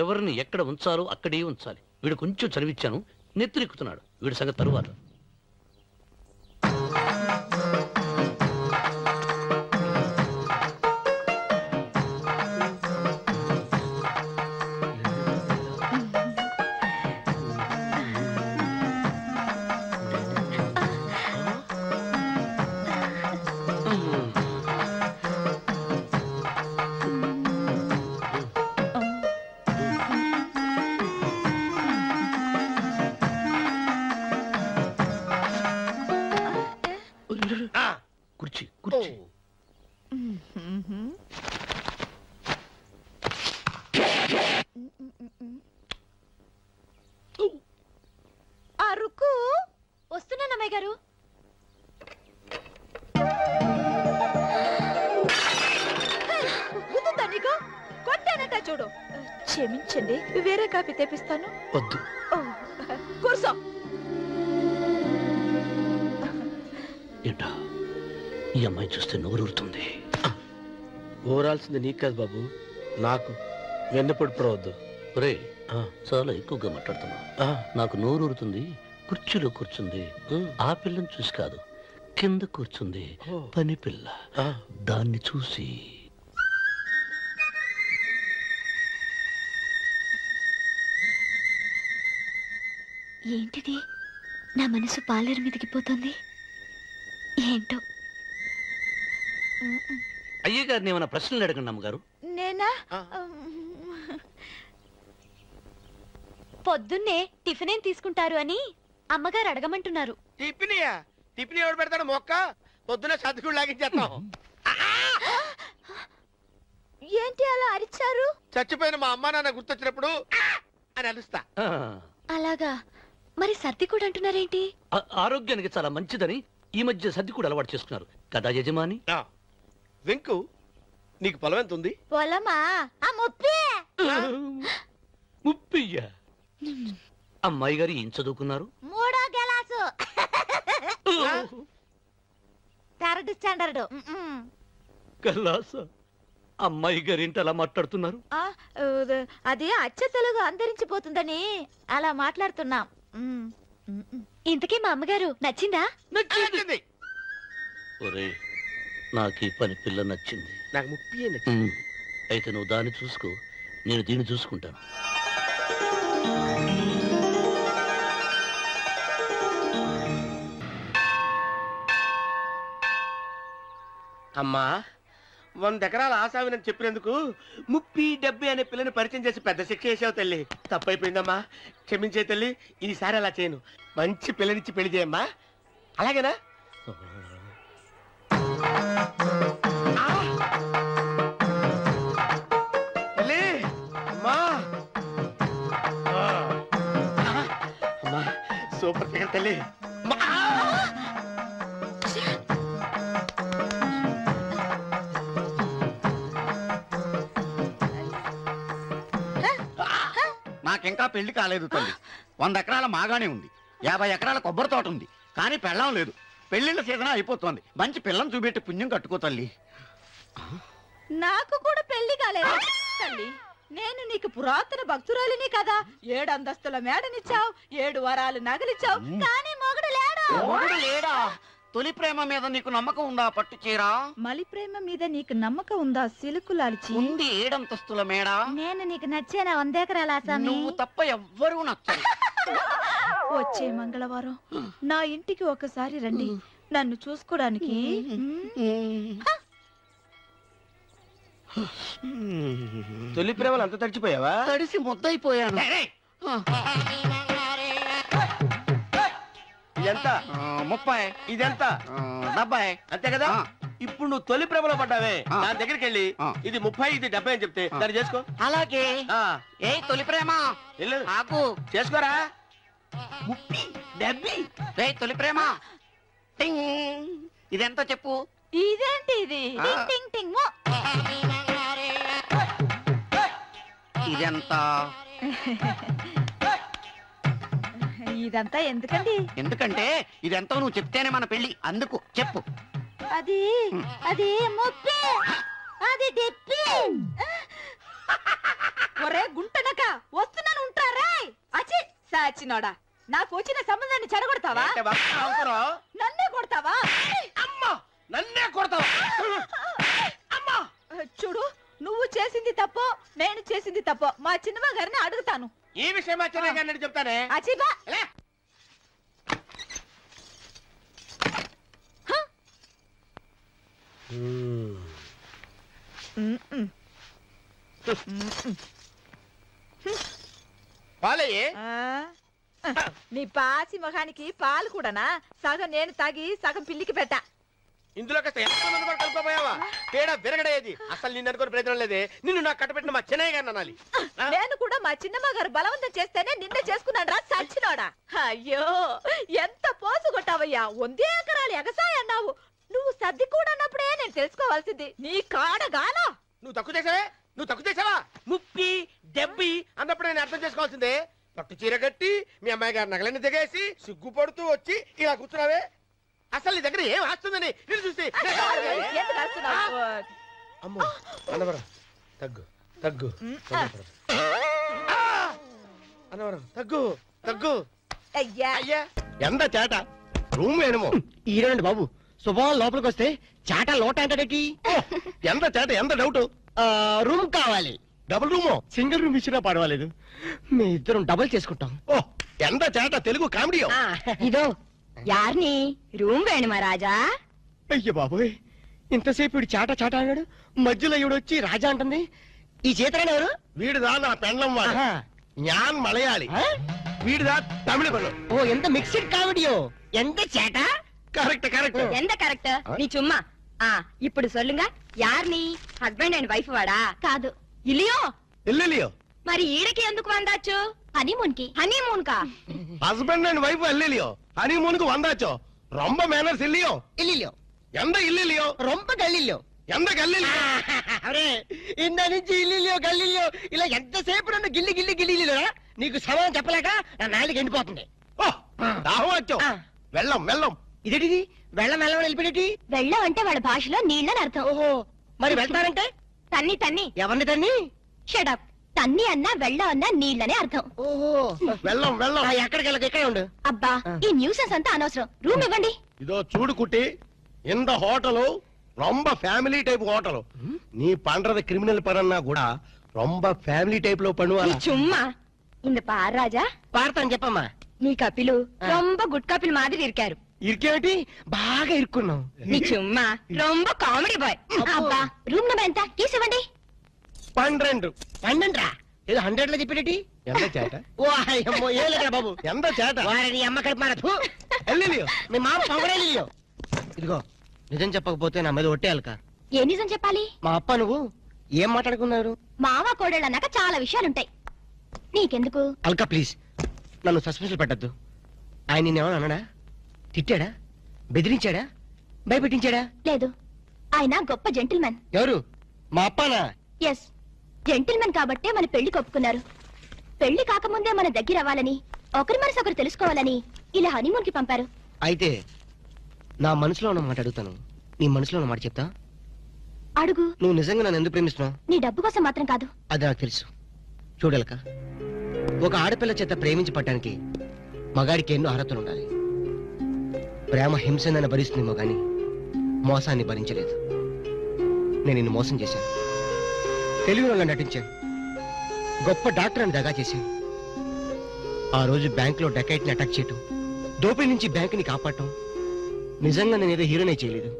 ఎవరిని ఎక్కడ ఉంచాలో అక్కడే ఉంచాలి. వీడు కొంచెం చదివిచ్చాను, నెత్తిరెక్కుతున్నాడు. వీడి సంగతి తరువాత. కుర్చీ కుర్చీ. అరుకు వస్తున్నాను అమ్మాయి గారు. గుద్దుతా నీకు? కొట్టానట చూడు. క్షమించండి, వేరే కాపీ తెప్పిస్తాను. వద్దు. ఓ, కూర్చో. ఏంటా ఈ అమ్మాయి చూస్తే నోరూరుతుంది. ఊరాల్సింది నీకు కాదు బాబు, నాకు. వెన్నపొడి పడవద్దు. రే చాలా ఎక్కువగా మాట్లాడుతున్నా. నాకు నోరూరుతుంది. కుర్చీలో కూర్చుంది. ఆ పిల్లని చూసి కాదు, కింద కూర్చుంది పని పిల్ల. దాన్ని చూసి ఏంటిది? నా మనసు పాలేరు మీదకి పోతుంది. ఏంటో. అయ్య గారిని ఏమైనా ప్రశ్నలు అడగండి అమ్మగారు. నేనా? పొద్దున్నే టిఫిన్ ఏం తీసుకుంటారు అని అమ్మగారు అడగమంటున్నారు. టిఫినియా? టిఫిన్ ఎవడు పెడతాడు మొక్క? పొద్దున సర్దుకుడు లాగించేస్తాం. ఏంటి అలా అరిచారు? చచ్చిపోయిన మా అమ్మా నాన్న గుర్తొచ్చినప్పుడు అని అలుస్తా. అలాగా? మరి సర్ది కూడా అంటున్నారేంటి? ఆరోగ్యానికి చాలా మంచిదని ఈ మధ్య సర్ది కూడా అలవాటు చేసుకున్నారు కదా యజమాని. వెంకు, నీకు పొలం ఎంత ఉంది? పొలమా? ఆ ముప్పి. ముప్పయ్యా? అమ్మాయి గారు ఏం చదువుకున్నారు? 3వ గెలాసు. 3rd standard. కల్లాస. అమ్మాయి గారు ఏంటి అలా మాట్లాడుతున్నారు? అది అచ్చ తెలుగు అంతరించిపోతుందని అలా మాట్లాడుతున్నాం. ఇంతకీ మా అమ్మగారు నచ్చిందా? నచ్చింది. ఒరే, నాకు ఈ పని పిల్ల నచ్చింది. నాకు ముప్పి నచ్చింది. అయితే నువ్వు దాన్ని చూసుకో, నేను దీన్ని చూసుకుంటాను. అమ్మా, 100 ఎకరాల ఆసావినని చెప్పినందుకు 30, 70 అనే పిల్లని పరిచయం చేసి పెద్ద శిక్ష చేసావు తల్లి. తప్పైపోయిందమ్మా, క్షమించే తల్లి. ఈసారి అలా చేయను. మంచి పిల్లనిచ్చి పెళ్లి చేయమ్మా. అలాగేనా? తల్లి, అమ్మా. అమ్మా, సూపర్ ఫిగర్ తల్లి. నాకింకా పెళ్లి కాలేదు తల్లి. 100 ఎకరాల మాగానే ఉంది, 50 ఎకరాల కొబ్బరి తోట ఉంది, కానీ పెళ్ళం లేదు. పెళ్లిళ్ళ సీజన్ అయిపోతుంది. మంచి పిల్లని చూపెట్టి పుణ్యం కట్టుకో తల్లి. నాకు కూడా పెళ్లి కాలేదు తల్లి. నేను నీకు పురాతన భక్తురాలిని కదా. 7 అంతస్తుల మేడనిచ్చావు, 7 వరాలు నగలిచ్చావు, కానీ మొగుడు లేడు. మొగుడు లేడా? తొలి ప్రేమ మీద నీకు నమ్మకం ఉందా? పట్టు చీరా. మలి ప్రేమ మీద నీకు నమ్మకం ఉందా? సిలుకులాల్చి ఉంది 7 అంతస్తుల మేడ. నేను నీకు నచ్చేనా? 100 ఎకరాల ఆసామి. నువ్వు తప్ప ఎవ్వరూ నచ్చరు. వచ్చే మంగళవారం నా ఇంటికి ఒకసారి రండి, నన్ను చూసుకోడానికి. తొలి ప్రేమలు అంత తడిచిపోయావా? తడిసి ముద్దయిపోయాను. ఎంత? 30. ఇదెంత? 70. అంతే కదా? ఇప్పుడు నువ్వు తొలి ప్రేమలో పడ్డావే, దాని దగ్గరికి వెళ్ళి ఆ. ఇది 30, ఇది 70 అని చెప్తే దాన్ని చేసుకో. అలాగే. ఏ తొలి ప్రేమ వెళ్ళు. ఆకు చేసుకోరా. 30, 70. రే తొలి ప్రేమ, టింగ్. ఇదెంత చెప్పు? ఇదేంటి ఇది? టింగ్ టింగ్ టింగ్ మో. ఇదెంత? ఇదంతా ఎందుకండి? ఎందుకంటే ఇదెంతో నువ్వు చెప్తేనే మన పెళ్లి. అందుకు చెప్పు. అది అది ముప్పి, అది డిప్పి. ఒరే గుంటనక వస్తున్నాను ఉంటారే అచి సాచినోడా నాకు వచ్చిన సంబంధాన్ని చెడగొడతావా ఏంటే బాబు అవసరం? నన్నే కొడతావా అమ్మా నన్నే కొడతావా? అమ్మా చూడు నువ్వు చేసింది తప్పో నేను చేసింది తప్పో మా చిన్నమ్మ గారిని అడుగుతాను ఈ విషయం మా చెన్నై గారిని చెప్తానే. అచిబా ఎలా? పాలయ్యే నీ పాసి మొహానికి పాలు కూడానా సగం నేను తాగి సగం పిల్లికి పెట్టా ఇందులో కాస్త ఎంతమంది కూడా కలుపుకోపోయావా? తేడా విరగడేది. అసలు నిన్ను అనుకుని ప్రయత్నం లేదే. నిన్ను నాకు కట్టబెట్టిన మా చెన్నయ్య గారిని అనాలి. నేను కూడా మా చిన్నమ్మ గారు బలవంతం చేస్తేనే నిన్నే చేసుకున్నాడు రా సచ్చినోడా. అయ్యో ఎంత పోసు కొట్టావయ్యా. 100 ఎకరాలు ఎగసాయ అన్నావు. నువ్వు సర్ది కూడా అన్నప్పుడే నేను తెలుసుకోవాల్సింది నీ కాడగాలా. నువ్వు తక్కువ చేసావే? నువ్వు తక్కువ చేసావా? ముప్పి డెబ్బి అన్నప్పుడు నేను అర్థం చేసుకోవాల్సిందే. పట్టు చీర కట్టి మీ అమ్మాయి గారి నగలన్నీ దిగేసి సిగ్గుపడుతూ వచ్చి ఇలా కూర్చున్నావే. అసలు నీ దగ్గర ఏం ఆస్తుందని నేను చూసి ఎందుకు అరుస్తున్నావు? అమ్మో అన్నవరం తగ్గు తగ్గు అన్నవరం తగ్గు తగ్గు అయ్యా అయ్యా ఎంత చేట రూమ్ వేణుమో ఈరేనండి బాబు శుభం లోపలికి వస్తే చాట లోట అంటాడేటి ఎంత చేట ఎంత డౌట్ రూమ్ కావాలి డబుల్ రూమో సింగిల్ రూమ్ ఇచ్చినా పర్వాలేదు మీ ఇద్దరం డబుల్ చేసుకుంటాం ఓ ఎంత చేట తెలుగు కామెడీ ఇదో యార్ని రూమ్ వేణుమా రాజా అయ్య బాబోయ్ ఇంతసేపు వీడు చాట చాట అన్నాడు మధ్యలో ఈవిడొచ్చి రాజా అంటుంది ఈ చేతరాని ఎవరు వీడిదా నా పెండ్లం వాడు జ్ఞాన్ మలయాళి వీడిదా తమిళ పెళ్ళం ఓ ఎంత మిక్స్డ్ కామెడీయో ఎంత చేట కరెక్ట్ కరెక్ట్ ఎంత కరెక్ట్ నీ చుమ్మా ఇప్పుడు సొల్లుగా యార్ని హస్బెండ్ అండ్ వైఫ్ వాడా కాదు ఇలియో ఎల్లెలియో మరి ఈడకి ఎందుకు వందాచ్చు హనీమూన్ కి హనీమూన్ కా హస్బెండ్ అండ్ వైఫ్ ఎల్లెలియో హనీమూన్కు వందాచో రొంబ మేనర్స్ ఇల్లియో ఇల్లిలో ఎంత ఇల్లియో రొంప గల్లిలో ఎంత గల్లియో అరే ఇంద నుంచి ఇల్లిలో గల్లిలో ఇలా ఎంతసేపు నన్ను గిల్లి గిల్లి గిల్లిలో నీకు సమాధానం చెప్పలేక నా నాలుగు ఎండిపోతుంది ఓ దాహం వచ్చో వెళ్ళం వెళ్ళం ఇదేంటిది వెళ్ళం వెళ్ళం వెళ్ళిపోయేటి వెళ్ళం అంటే వాళ్ళ భాషలో నీళ్ళని అర్థం ఓహో మరి వెళ్తారంటే తన్ని తన్ని ఎవరిని తన్ని షడప్ తన్ని అన్నా వెళ్ళం అన్నా నీళ్ళనే అర్థం ఓహో వెళ్ళం వెళ్ళం ఎక్కడికి వెళ్ళక ఇక్కడే ఉండు అబ్బా ఈ న్యూసెన్స్ అంతా అనవసరం రూమ్ ఇవ్వండి ఇదో చూడు కుట్టి இந்த హోటలు ரொம்ப ఫ్యామిలీ టైప్ హోటలు நீ பண்றது கிரிமினல் పరన్నా కూడా ரொம்ப ఫ్యామిలీ టైప్ లో ఈ பண்ணுவாங்க చుమ్మా இந்த பார் ராஜா పాడతాను చెప్పమ్మా నీ కపిలు రొంబ గుడ్ కపిల్ మాదిరి ఇరికారు ఇరికేమిటి బాగా ఇరుక్కున్నాం నీ చుమ్మా రొంబ కామెడీ బాయ్ అబ్బా రూమ్ నెంబర్ ఎంత తీసివ్వండి 12 పండండ్రా ఏదో 100 లో చెప్పేటి ఎంత చేట ఓ అయ్యమ్మో ఏ లేదురా బాబు ఎంత చేట వారిని అమ్మ కడుపు మారదు ఎల్లిలియో మీ మామ పొగడేలియో ఇదిగో నిజం చెప్పకపోతే నా మీద ఒట్టేయాలక ఏ నిజం చెప్పాలి మా అప్ప నువ్వు ఏం మాట్లాడుకున్నారు మావ కోడళ్ళు అన్నాక చాలా విషయాలుంటాయి నీకెందుకు అల్కా ప్లీజ్ నన్ను సస్పెన్స్ పెట్టద్దు ఆయన నిన్నేమన్నా అన్నాడా తిట్టాడా బెదిరించాడా భయపెట్టించాడా లేదు ఆయన గొప్ప జెంటిల్మెన్ ఎవరు మా అప్పనా ఎస్ జెంటిల్మెన్ కాబట్టే మన పెళ్లి కొప్పుకున్నారు పెళ్లి కాకముందే మన దగ్గర అవ్వాలని ఒకరి మనసు ఒకరు తెలుసుకోవాలని ఇలా హనీమూన్ కి పంపారు అయితే నా మనసులో ఉన్న మాట అడుగుతాను నీ మనసులో ఉన్న మాట చెప్తా అడుగు నువ్వు నిజంగా నన్ను ఎందుకు ప్రేమిస్తున్నావు నీ డబ్బు కోసం మాత్రం కాదు అది నాకు తెలుసు చూడలక ఒక ఆడపిల్ల చేత ప్రేమించి పట్టడానికి మగాడికి ఎన్నో అర్హతలు ఉండాలి ప్రేమ హింసనని భరిస్తుందేమో గాని మోసాన్ని భరించలేదు నేను నిన్ను మోసం చేశాను తెలివిలో నటించాను గొప్ప డాక్టర్ అని దగా చేశాను ఆ రోజు బ్యాంకులో డకైట్ని అటాక్ చేయటం దోపిడీ నుంచి బ్యాంకుని కాపాడటం నిజంగా నేనేదో హీరోనే చేయలేదు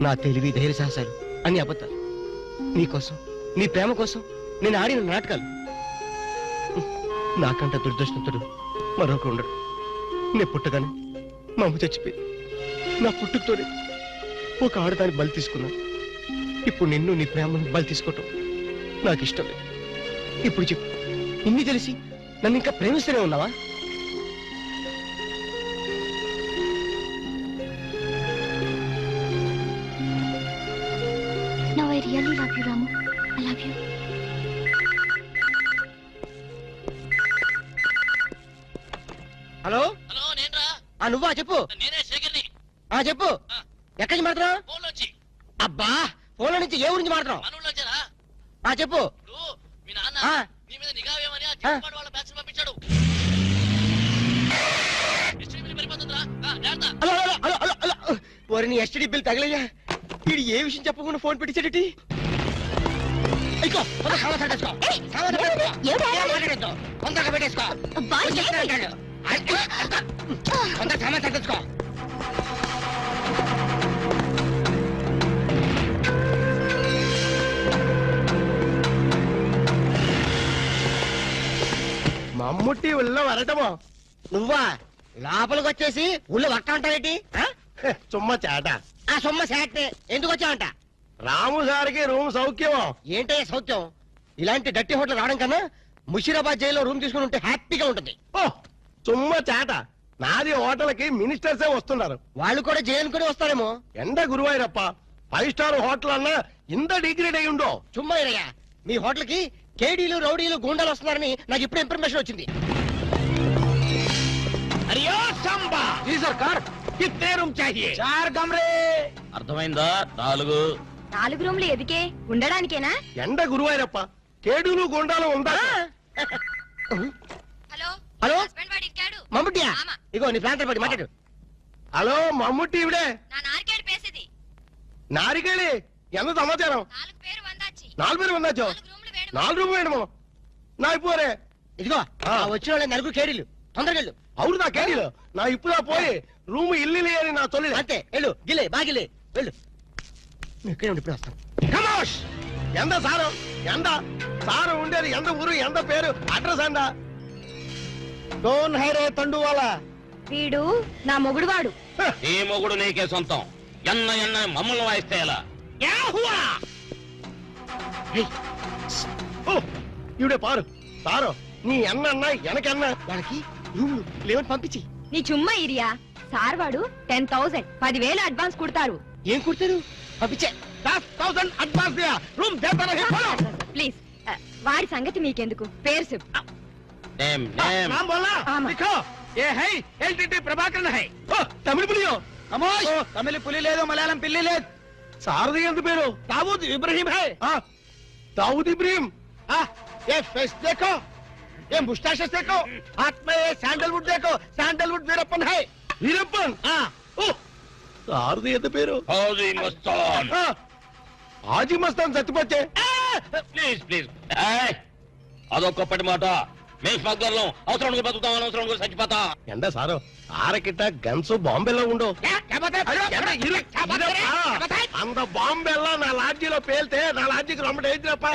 నా తెలివి ధైర్య సాహసాలు అన్ని అబద్ధాలు నీకోసం నీ ప్రేమ కోసం నేను ఆడిన నాటకాలు నాకంట దుర్దృష్టంతుడు మరొక ఉండడు నేను పుట్టగానే మా అమ్మ చచ్చిపోయి నా పుట్టుకతోనే ఒక ఆడదాన్ని బలి తీసుకున్నా ఇప్పుడు నిన్ను నీ ప్రేమను బలి తీసుకోవటం నాకు ఇష్టం లేదు ఇప్పుడు చెప్పు ఇన్ని తెలిసి నన్ను ఇంకా ప్రేమిస్తూనే ఉన్నావా now I really love you Ramu I love you hello hello నేనురా నువ్వా చెప్పు నేనే శేఖర్ని చెప్పు ఎక్కడి నుంచి మాట్లాడుతున్నావు ఫోన్ వచ్చి అబ్బా ఫోన్ల నుంచి ఏ ఊరించి మాట్లాడుతున్నావు మనూళ్ళొచ్చారా చెప్పు ఇప్పుడు మీ నాన్న ఆ. నీ మీద నిఘా వేయమని ఆ చిన్నపాటి వాళ్ళ బ్యాచ్ పంపించాడు. ఎస్టీడీ బిల్ పడిపోతుందిరా. జాగ్రత్త. వారిని ఎస్టీడీ బిల్ తగలయ్యా. వీడు ఏ విషయం చెప్పకుండా ఫోన్ పెట్టించాడటి. మమ్ముట్టి ఉళ్ళో వరటమో నువ్వా లోపలికి వచ్చేసి ఊళ్ళో వర్త ఉంటావేటి చుమ్మ చేట. ఆ సొమ్మ శాటే ఎందుకు వచ్చావంట? రాము సార్కి రూమ్ సౌఖ్యమో. ఏంటే సౌఖ్యం? ఇలాంటి డట్టి హోటల్ రావడం కన్నా ముషీరాబాద్ జైల్లో రూమ్ తీసుకుని ఉంటే హ్యాపీగా ఉంటుంది. ఓ చుమ్మ చేట. నాది హోటల్కి మినిస్టర్సే వస్తున్నారు. వాళ్ళు కూడా జైలు కూడా వస్తారేమో. ఎండ గురువాయూరప్ప 5 స్టార్ హోటల్ అన్నా ఇంత డిగ్రేడ్ అయి ఉండో. చుమ్మా ఇరయ్యా, మీ హోటల్ కి కేడీలు రౌడీలు గూండాలు వస్తున్నారని నాకు ఇప్పుడు ఇన్ఫర్మేషన్ వచ్చింది. అర్థమైందా? 4 4 రూమ్లు ఎదికే ఉండడానికేనా? ఎండ గురువాయూరప్ప కేడులు గుండాలు ఉందా? హలో హలో హస్బెండ్ వాడి ఇక్కాడు. మమ్ముట్టియా, ఆమా. ఇగో నీ ప్రాంతం పడి మాట్లాడు. హలో మమ్ముట్టి ఇవిడే నా నారికేడు పేసేది. నారికేళి ఎంత సమాచారం? 4 పేరు వందాచి. 4 పేరు ఉందాచో. 4 రూమ్లు వేడు. 4 రూమ్ వేయడము నా ఇప్పుడే. ఇదిగో ఆ. ఆ వచ్చిన వాళ్ళ 4 కేడీలు, తొందరగా వెళ్ళు. అవును నా కేడీలు నా ఇప్పుడా పోయి రూమ్ ఇల్లు అని నా తొలి. అంతే వెళ్ళు, గిలే బాగిలే వెళ్ళు. నువ్వు ఇక్కడే ఉండి ఇప్పుడు వస్తాను. కమోష్ ఎంత సారు ఎంత సారు ఉండేది ఎంత ఊరు ఎంత పేరు అడ్రస్ ఎంత? డోన్ హైరే తండువాలా. వీడు నా మొగుడు వాడు. ఈ మొగుడు నీకే సొంతం. ఎన్న మమ్మల్ని వాయిస్తే ఎలా? ఓ ఇవిడే పారు సారు నీ ఎన్న వెనకన్నా వాళ్ళకి రూములు లేవని పంపించి. నీ చుమ్మా ఇరియా. సార్ వాడు 10,000 10,000 అడ్వాన్స్ కుడతారు. ఏం కుడతారు? పంపించే. 10,000 అడ్వాన్స్ రూమ్ ప్లీజ్ వాడి సంగతి మీకెందుకు? పేరు చెప్పు. నేమ్ నేమ్ नाम बोलना आमा। लिखो ये है एलटीटी प्रभाकरन है ओ तमिल पुलियो అమోష్, తమిళ పులి లేదు, మలయాళం పిల్లి లేదు. सारदी ఎంత పేరు दाऊद इब्राहिम है हां दाऊद इब्राहिम हां ये फेस देखो ये मुस्टैचेस देखो हाथ में ये सैंडलवुड देखो सैंडलवुड वीरप्पन है वीरप्पन हां ओ सारदी ఎంత పేరు హౌజీ మస్తాన్. हाजी मस्तान చచ్చిపోతే ప్లీజ్ ప్లీజ్. అదొక్కప్పటి మాట. మేము స్మగ్లర్లం. అవసరం బతుకుతాం, అనవసరం చచ్చిపోతాం. ఎండ సారు ఆరకిట్ట గన్స్ బాంబేలో ఉండు అంత బాంబేలా నా లాడ్జీలో పేల్తే నా లాడ్జీకి రొమ్మ డేంజరప్ప.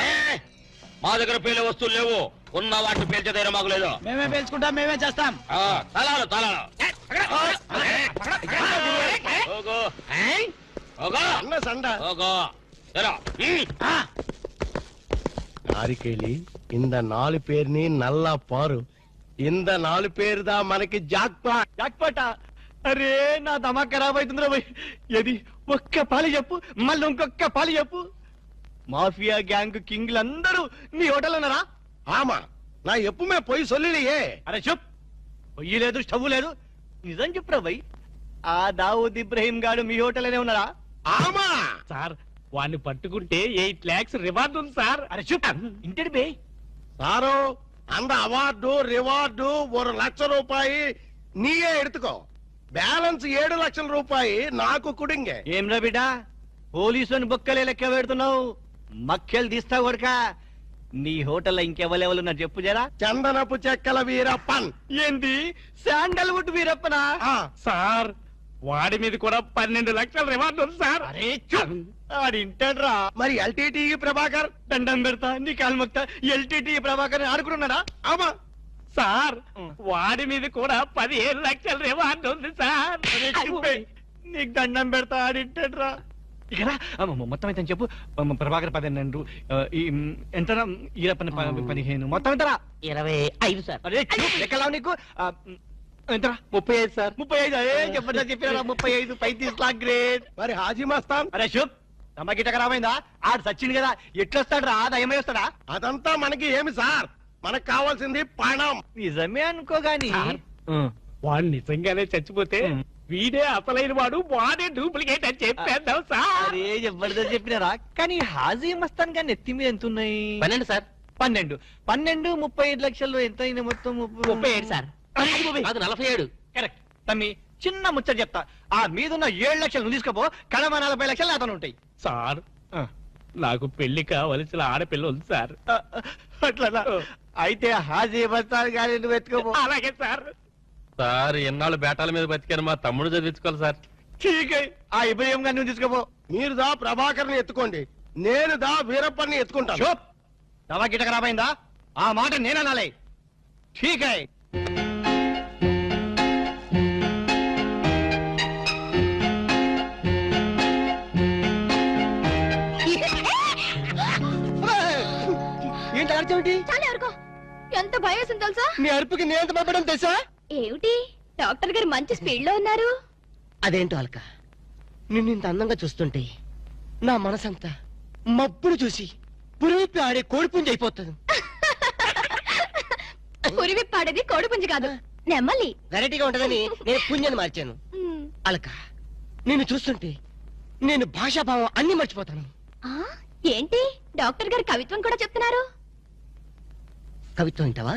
మా దగ్గర పేలే వస్తువులు లేవు. ఉన్న వాటిని పేల్చే ధైర్యం మాకు లేదు. మేమే పేల్చుకుంటాం, మేమే చేస్తాం. తలాలు తలాలు. ఓగో ఓగో అన్న సండ ఓగో. ఎరా. నారికేళి இந்த 4 பேர்ని నల్ల పారు இந்த 4 పేరుదా మనకి జాక్పాట్. జాక్పాటా? అరే నా దమా ఖరాబ్ అవుతుందిరా భయ్. ఏది ఒక్క పాలి చెప్పు, మళ్ళీ ఇంకొక్క పాలి చెప్పు. మాఫియా గ్యాంగ్ కింగ్లందరూ నీ హోటల్ ఉన్నారా? ఆమా నా ఎప్పుమే పోయి సొల్లియే. అరే చెప్. పొయ్యి లేదు, స్టవ్ లేదు, నిజం చెప్పురా భయ్. ఆ దావూద్ ఇబ్రహీం గాడు మీ హోటల్లోనే ఉన్నారా? ఆమా సార్ వాడిని పట్టుకుంటే 8 lakhs రివార్డ్ ఉంది సార్. అరే చెప్ ఇంటి బే. సారు அந்த అవార్డు రివార్డు 1 లక్ష రూపాయి నీయే ఎడుతుకో. బ్యాలెన్స్ 7 లక్షల రూపాయి నాకు కుడింగే. ఏం రా బిడ్డ, పోలీసుని బొక్కలే లెక్క పెడుతున్నావు. మక్కలు తీస్తావు కొడుక. నీ హోటల్లో ఇంకెవరెవరున్నారు చెప్పు జరా. చందనపు చెక్కల వీరప్పన్. ఏంది శాండల్వుడ్ వీరప్పనా? సార్ వాడి మీద కూడా 12 లక్షల రివార్డు ఉంది సార్. అరే వాడి ఇంటాడ్రా. మరి ఎల్టీటీ ప్రభాకర్ దండం పెడతా నీ కాలు మొక్తా. ఎల్టీటీ ప్రభాకర్ ఆడుకున్నాడా? ఆమా సార్ వాడి మీద కూడా 15 లక్షల రివార్డు ఉంది సార్. నీకు దండం పెడతా ఆడింటాడ్రా. ఇక్కడ మొత్తం అయితే చెప్పు. ప్రభాకర్ 12, ఎంత ఈరప్పని 15, మొత్తం ఎంతరా? 25 సార్. అరే లెక్కలా నీకు ఎంతరా? 35 సార్. 35. అదే చెప్పండి చెప్పారా? 35 35 లాక్ గ్రేట్. మరి హాజీ మస్తాన్ అరే శుభ్ తమ్మకిట ఖరాబైందా? ఆడు సచ్చింది కదా, ఎట్లొస్తాడు రా? దయమై వస్తాడా? అదంతా మనకి ఏమి సార్, మనకు కావాల్సింది పణం. నిజమే అనుకోగాని వాడు నిజంగానే చచ్చిపోతే వీడే అసలైన వాడు, వాడే డూప్లికేట్ అని చెప్పేద్దాం సార్. అరే జబర్దస్త్ చెప్పినారా? కానీ హాజీ మస్తాన్ గాని నెత్తి మీద ఎంత ఉన్నాయి? 12 సార్. 12 35 లక్షలు ఎంత అయింది మొత్తం 37 సార్ అది 47. కరెక్ట్ తమ్మి చిన్న ముచ్చట చెప్తా ఆ మీదున్న 7 లక్షలు నువ్వు తీసుకోపో కడమ 40 లక్షలు నాతో ఉంటాయి సార్ నాకు పెళ్లి కావలసిన ఆడపిల్ల ఉంది సార్. అట్లా అయితే హాజీ బస్తాను కానీ నువ్వు ఎత్తుకోపో. అలాగే సార్. సార్ ఎన్నాళ్ళు బేటాల మీద బతికాను మా తమ్ముడు చదివించుకోవాలి సార్. ఠీక్ ఆ ఇబ్రహీం గారిని నువ్వు తీసుకోపో. మీరు దా ప్రభాకర్ని ఎత్తుకోండి, నేను దా వీరప్పని ఎత్తుకుంటాను. చూప్ దవా గిట ఖరాబైందా ఆ మాట నేననాలే. ఠీక్ హై ఏంటి అర్జెంటి? చాలా ఎవరికో ఎంత భయం వేసింది తెలుసా? నీ అరుపుకి నేను ఎంత భయపడడం తెలుసా? ఏమిటి డాక్టర్ గారు మంచి స్పీడ్ లో ఉన్నారు. అదేంటో అల్క, నిన్ను ఇంత అందంగా చూస్తుంటే నా మనసంతా మబ్బును చూసి పురివిప్పి ఆడే కోడిపుంజి అయిపోతుంది. పురివి పాడేది కోడిపుంజి కాదు, నెమ్మలి. వెరైటీగా ఉంటదని నేను పుంజని మార్చాను. అలక, నిన్ను చూస్తుంటే నేను భాషాభావం అన్ని మర్చిపోతాను. ఆ, ఏంటి డాక్టర్ గారు కవిత్వం కూడా చెప్తున్నారు? కవిత్వం వింటావా?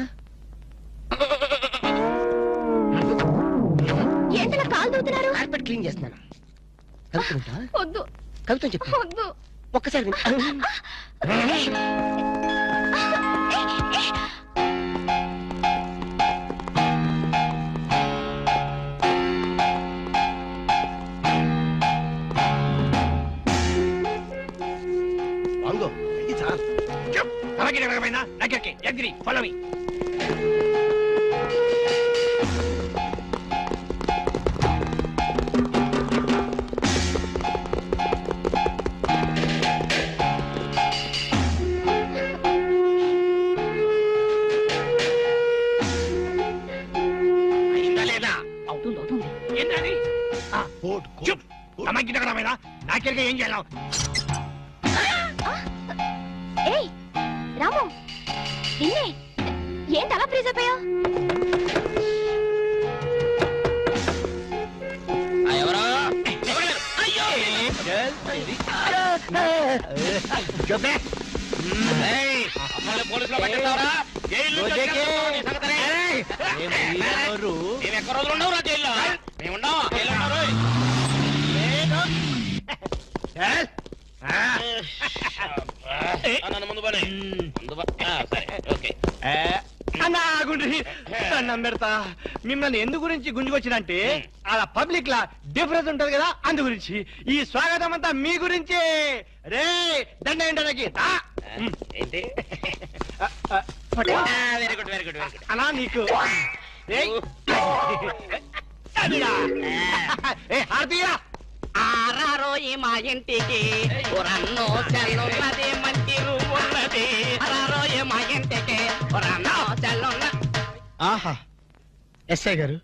ఏంటలా కాలు దూతున్నారు? కార్పెట్ క్లీన్ చేస్తున్నాను. కవిత్వం వింటావా? వద్దు కవిత్వం చెప్పు. వద్దు. ఒక్కసారి విను. వాంగో ఇది సార్. అలాగే రకమైన దగ్గరికి ఎగ్రి ఫాలో మీ. అయిందా లేదా? అవుతుంది అవుతుంది. ఏంటది? చూప్ అమ్మాయి గిట ఖరాబైనా నాకెరగా ఏం చేయాలి? ఏయ్ రాము, నిన్నే ఏంటి అలా ఫ్రీజ్ అయిపోయావు? ఎవరో అయ్యో పోలీసులో పట్టిస్తావరా? జైలు మేము ఎక్క రోజులు ఉండవు రా జైల్లో. మేము ఉండవు జైల్లో ఉన్నారు. నన్ను ముందు పని సరే ఓకే. అన్నా ఆగుండ్రి, దండం పెడతా. మిమ్మల్ని ఎందు గురించి గుంజుకొచ్చినంటే అలా పబ్లిక్ లా డిఫరెన్స్ ఉంటది కదా, అందు గురించి. ఈ స్వాగతం అంతా మీ గురించే. రే దండ ఏంటనకి ఏంటి? Very good very good very good. అలా నీకు ఏయ్. అదిరా. ఏ హారతీయా ఆరారో ఈ మా ఇంటికి రన్నో చల్లున్నది మంచి ఉన్నది. ఆరారో ఈ మా ఇంటికి రన్నో చల్లున్న. ఆహా, ఎస్ఐ గారు,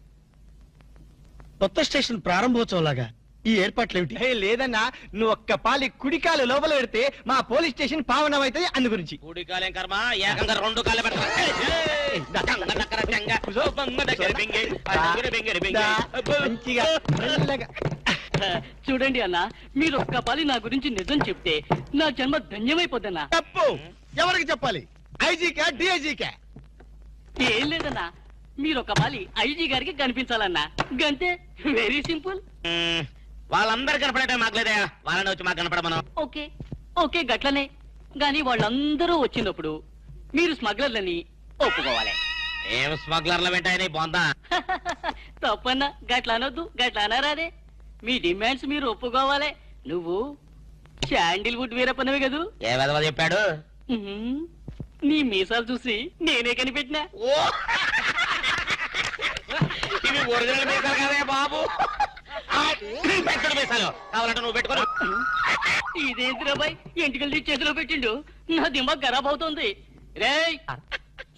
కొత్త స్టేషన్ ప్రారంభోత్సవం లాగా ఈ ఏర్పాట్లు ఏమిటి? ఏ లేదన్నా, నువ్వు ఒక్క పాలి కుడికాలు లోపల పెడితే మా పోలీస్ స్టేషన్ పావనం అవుతుంది, అందు గురించి. కూడి కాలేం కర్మ, ఏకంగా 2 కాళ్ళు పెడతా. మంచిగా మెల్లగా. చూడండి అన్న, మీరు ఒక్క పాలి నా గురించి నిజం చెప్తే నా జన్మ ధన్యమైపోద్దన్నా. తప్పు. ఎవరికి చెప్పాలి? ఐజీకా డిఐజీకా? ఏం లేదన్నా, మీరు ఒక పాలి ఐజీ గారికి కనిపించాలన్నా, గంతే. Very simple. వాళ్ళందరూ కనపడటం మాకులేదా? వాళ్ళని వచ్చి మాకు కనపడమను. ఓకే ఓకే గట్లనే. గాని వాళ్ళందరూ వచ్చినప్పుడు మీరు స్మగ్లర్లని ఒప్పుకోవాలి. ఏం స్మగ్లర్ల వెంటాయని బాగుందా? తప్పన్నా, గట్ల అనొద్దు, గట్ల అనరాదే. మీ డిమాండ్స్ మీరు ఒప్పుకోవాలి. నువ్వు శాండిల్వుడ్ వీరప్పనవి కదూ? ఏ విధవ చెప్పాడు? ఉహుం. నీ మీసాలు చూసి నేనే కనిపెట్టినా. ఇవి ఒరిజినల్ మీసాలు కదే బాబు. మీసాలు కావాలంటే నువ్వు పెట్టుకో. ఇదేంటి రాబాయ్, ఎంటికలు చేతిలో పెట్టిండు. నా దిమాగ్ ఖరాబ్ అవుతుంది. రేయ్,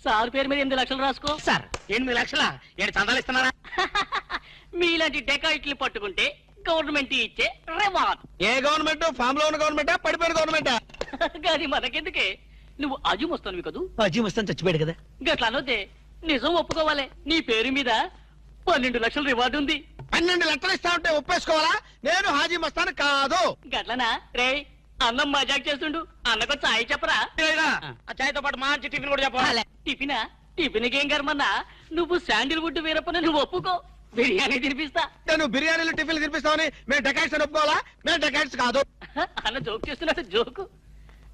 సార్ పేరు మీద 8 లక్షలు రాసుకో. సార్ 8 లక్షలా? ఏంటి చందాలు ఇస్తున్నారా? మీలాంటి డెకాయిట్లు పట్టుకుంటే గవర్నమెంట్ ఇచ్చే రివార్డ్. ఏ గవర్నమెంట్? ఫామ్ లో ఉన్న గవర్నమెంటా, పడిపోయిన గవర్నమెంటా? కానీ మనకెందుకే, నువ్వు అజు వస్తాను కదూ? అజీ మస్తాన్ చచ్చిపోయాడు కదా. గట్లా అనొద్దే, నిజం ఒప్పుకోవాలి. నీ పేరు మీద 12 లక్షల రివార్డు ఉంది. 12 లక్షలు ఇస్తా ఉంటే ఒప్పేసుకోవాలా? నేను హాజీ మస్తాను కాదు. గట్లనా? రే అన్నం మజాక్ చేస్తుండు అన్నకు చాయ్ చెప్పరా ఆ చాయ్తో పాటు మంచి టిఫిన్ కూడా చెప్పాలి. టిఫినా టిఫిన్కేం కర్మన్నా నువ్వు శాండిల్వుడ్ వీరప్పని నువ్వు ఒప్పుకో బిర్యానీ తినిపిస్తా నువ్వు బిర్యానీలు టిఫిన్లు తినిపిస్తావని మేము డెకాట్స్ అని ఒప్పుకోవాలా? మేము డెకాట్స్ కాదు. అన్న జోక్ చేస్తున్నాడు జోకు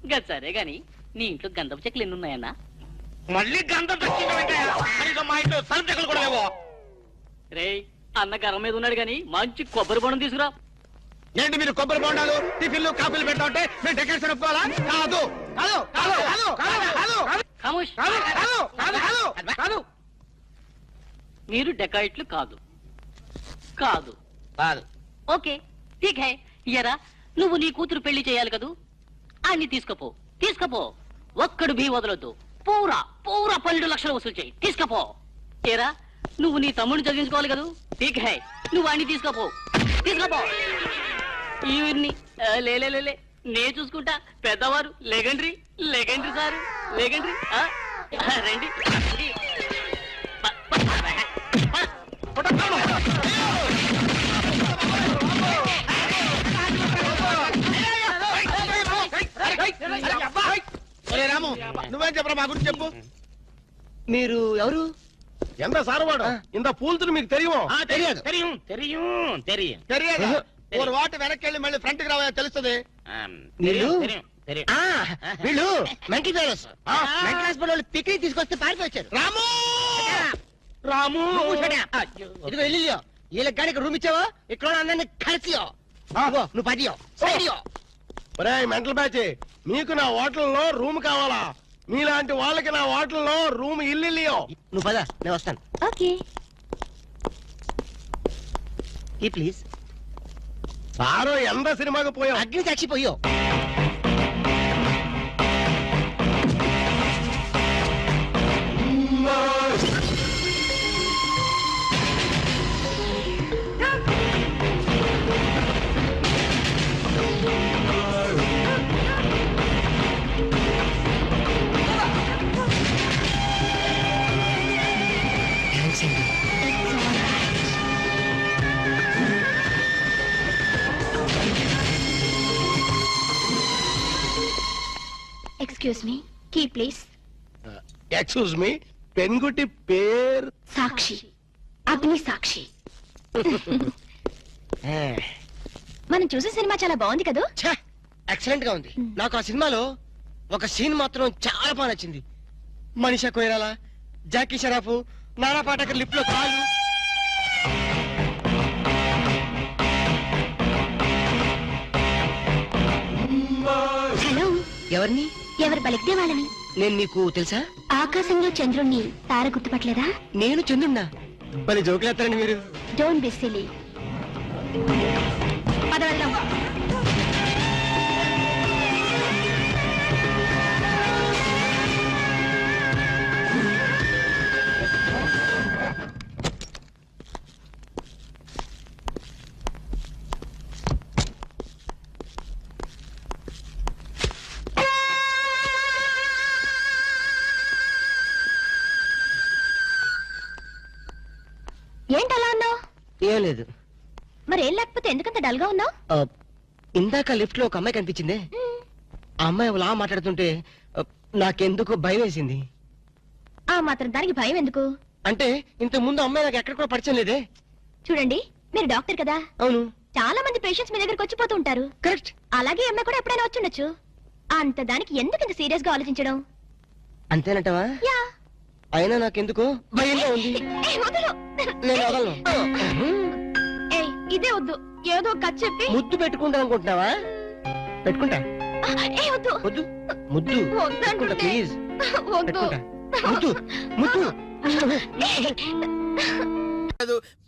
ఇంకా సరే గాని నీ ఇంట్లో గంధపు చెక్కలు ఎన్ని ఉన్నాయన్నా మళ్ళీ గంధం తెచ్చింది వెంకయ్య. కనీసం మా ఇంట్లో సరుకు చెక్కలు కూడా లేవు. రే అన్న గర్వం మీద ఉన్నాడు గాని మంచి కొబ్బరి బొండం తీసుకురా ఏంటి మీరు కొబ్బరి బొండాలు టిఫిన్లు కాఫీలు పెట్టా ఉంటే మేము డెకాట్స్ అని ఒప్పుకోవాలా? కాదు కాదు కాదు కాదు కాదు కాదు ఖమోష్ కాదు కాదు కాదు కాదు మీరు డెకాయిట్లు కాదు కాదు కాదు. ఓకే ఠీక్ హై ఇయరా నువ్వు నీ కూతురు పెళ్లి చేయాలి కదూ అన్ని తీసుకపో ఒక్కడు భీ వదలొద్దు పూరా 12 లక్షలు వసూలు చేయి తీసుకపో ఏరా నువ్వు నీ తమ్ముడిని చదివించుకోవాలి కదూ ఠీక్ హై నువ్వు అన్ని తీసుకోపో ఇవన్నీ లే నే చూసుకుంటా పెద్దవారు లెగండ్రీ సారు లెగండ్రీ రండి రండి. ఒరే రాము నువ్వేం చెప్పరా మా గురించి చెప్పు. మీరు ఎవరు? ఎంత సారవాడు ఇంత పూల్తులు మీకు తెలియమో? తెలియదు. తెలియదు. తెలియదు ఒక వాటి వెనక్కి వెళ్ళి మళ్ళీ ఫ్రంట్ కి రావాలని తెలుస్తుంది. వీళ్ళు మెంటల్ ఫెలోస్. మెంటల్ హాస్పిటల్ వాళ్ళు పిక్నిక్ తీసుకొస్తే పారిపోయి వచ్చారు. రాము రాము ఇదిగో వెళ్ళియో వీళ్ళకి కానీ రూమ్ ఇచ్చావో ఇక్కడ అందరినీ కలిసియో నువ్వు పదియో సైడియో. ఒరే మెంటల్ బ్యాచ్ మీకు నా హోటల్లో రూమ్ కావాలా? మీలాంటి వాళ్ళకి నా హోటల్లో రూమ్ ఇల్లు. నువ్వు పద నేను వస్తాను. ఓకే ఈ ప్లీజ్ సారో ఎంత సినిమాకి పోయాం. అగ్ని చచ్చిపోయో. Excuse me key please. Excuse me పెన్గుటి పేరు సాక్షి అగ్ని సాక్షి. మనం చూసే సినిమా చాలా బాగుంది కదా? ఎక్సలెంట్ గా ఉంది. నాకు ఆ సినిమాలో ఒక సీన్ మాత్రం చాలా బాగా నచ్చింది. మనీషా కొయిరాలా, జాకీ షరాఫ్, నానా పాటకర్ లిప్ లో కాలు. హలో ఎవరిని? ఎవరు పలికితే వాళ్ళని. నేను నీకు తెలుసా? ఆకాశంలో చంద్రుణ్ణి తార గుర్తుపట్టలేదా? నేను చందున్నా. మరి జోకులేస్తారండి మీరు. Don't be silly. పద వెళ్దాం. ఏంటి అలా ఉన్నావు? ఏం లేదు. మరి ఏం లేకపోతే ఎందుకంత డల్ గా ఉన్నావు? ఇందాక లిఫ్ట్ లో ఒక అమ్మాయి కనిపించింది. ఆ అమ్మాయి అలా మాట్లాడుతుంటే నాకెందుకు భయం వేసింది. ఆ మాత్రం దానికి భయం ఎందుకు? అంటే ఇంత ముందు అమ్మాయి నాకు ఎక్కడ కూడా పరిచయం లేదే. చూడండి మీరు డాక్టర్ కదా. అవును. చాలా మంది పేషెంట్స్ మీ దగ్గరకు వచ్చిపోతూ ఉంటారు. కరెక్ట్. అలాగే అమ్మాయి కూడా ఎప్పుడైనా వచ్చుండొచ్చు. అంత దానికి ఎందుకు ఇంత సీరియస్ గా ఆలోచించడం? అంతేనంటవా? యా. అయినా నాకెందుకు భయంగా ఉంది. ఏయ్, వదలు. నేను వదలను. ఏయ్, ఇదే వద్దు. ఏదో కథ చెప్పి ముద్దు పెట్టుకుంటా అనుకుంటున్నావా? పెట్టుకుంటా. ఏయ్, వద్దు. వద్దు. ముద్దు వద్దు పెట్టుకుంటా అంటుంటే. ప్లీజ్. వద్దు. పెట్టుకుంటా. ముద్దు ముద్దు.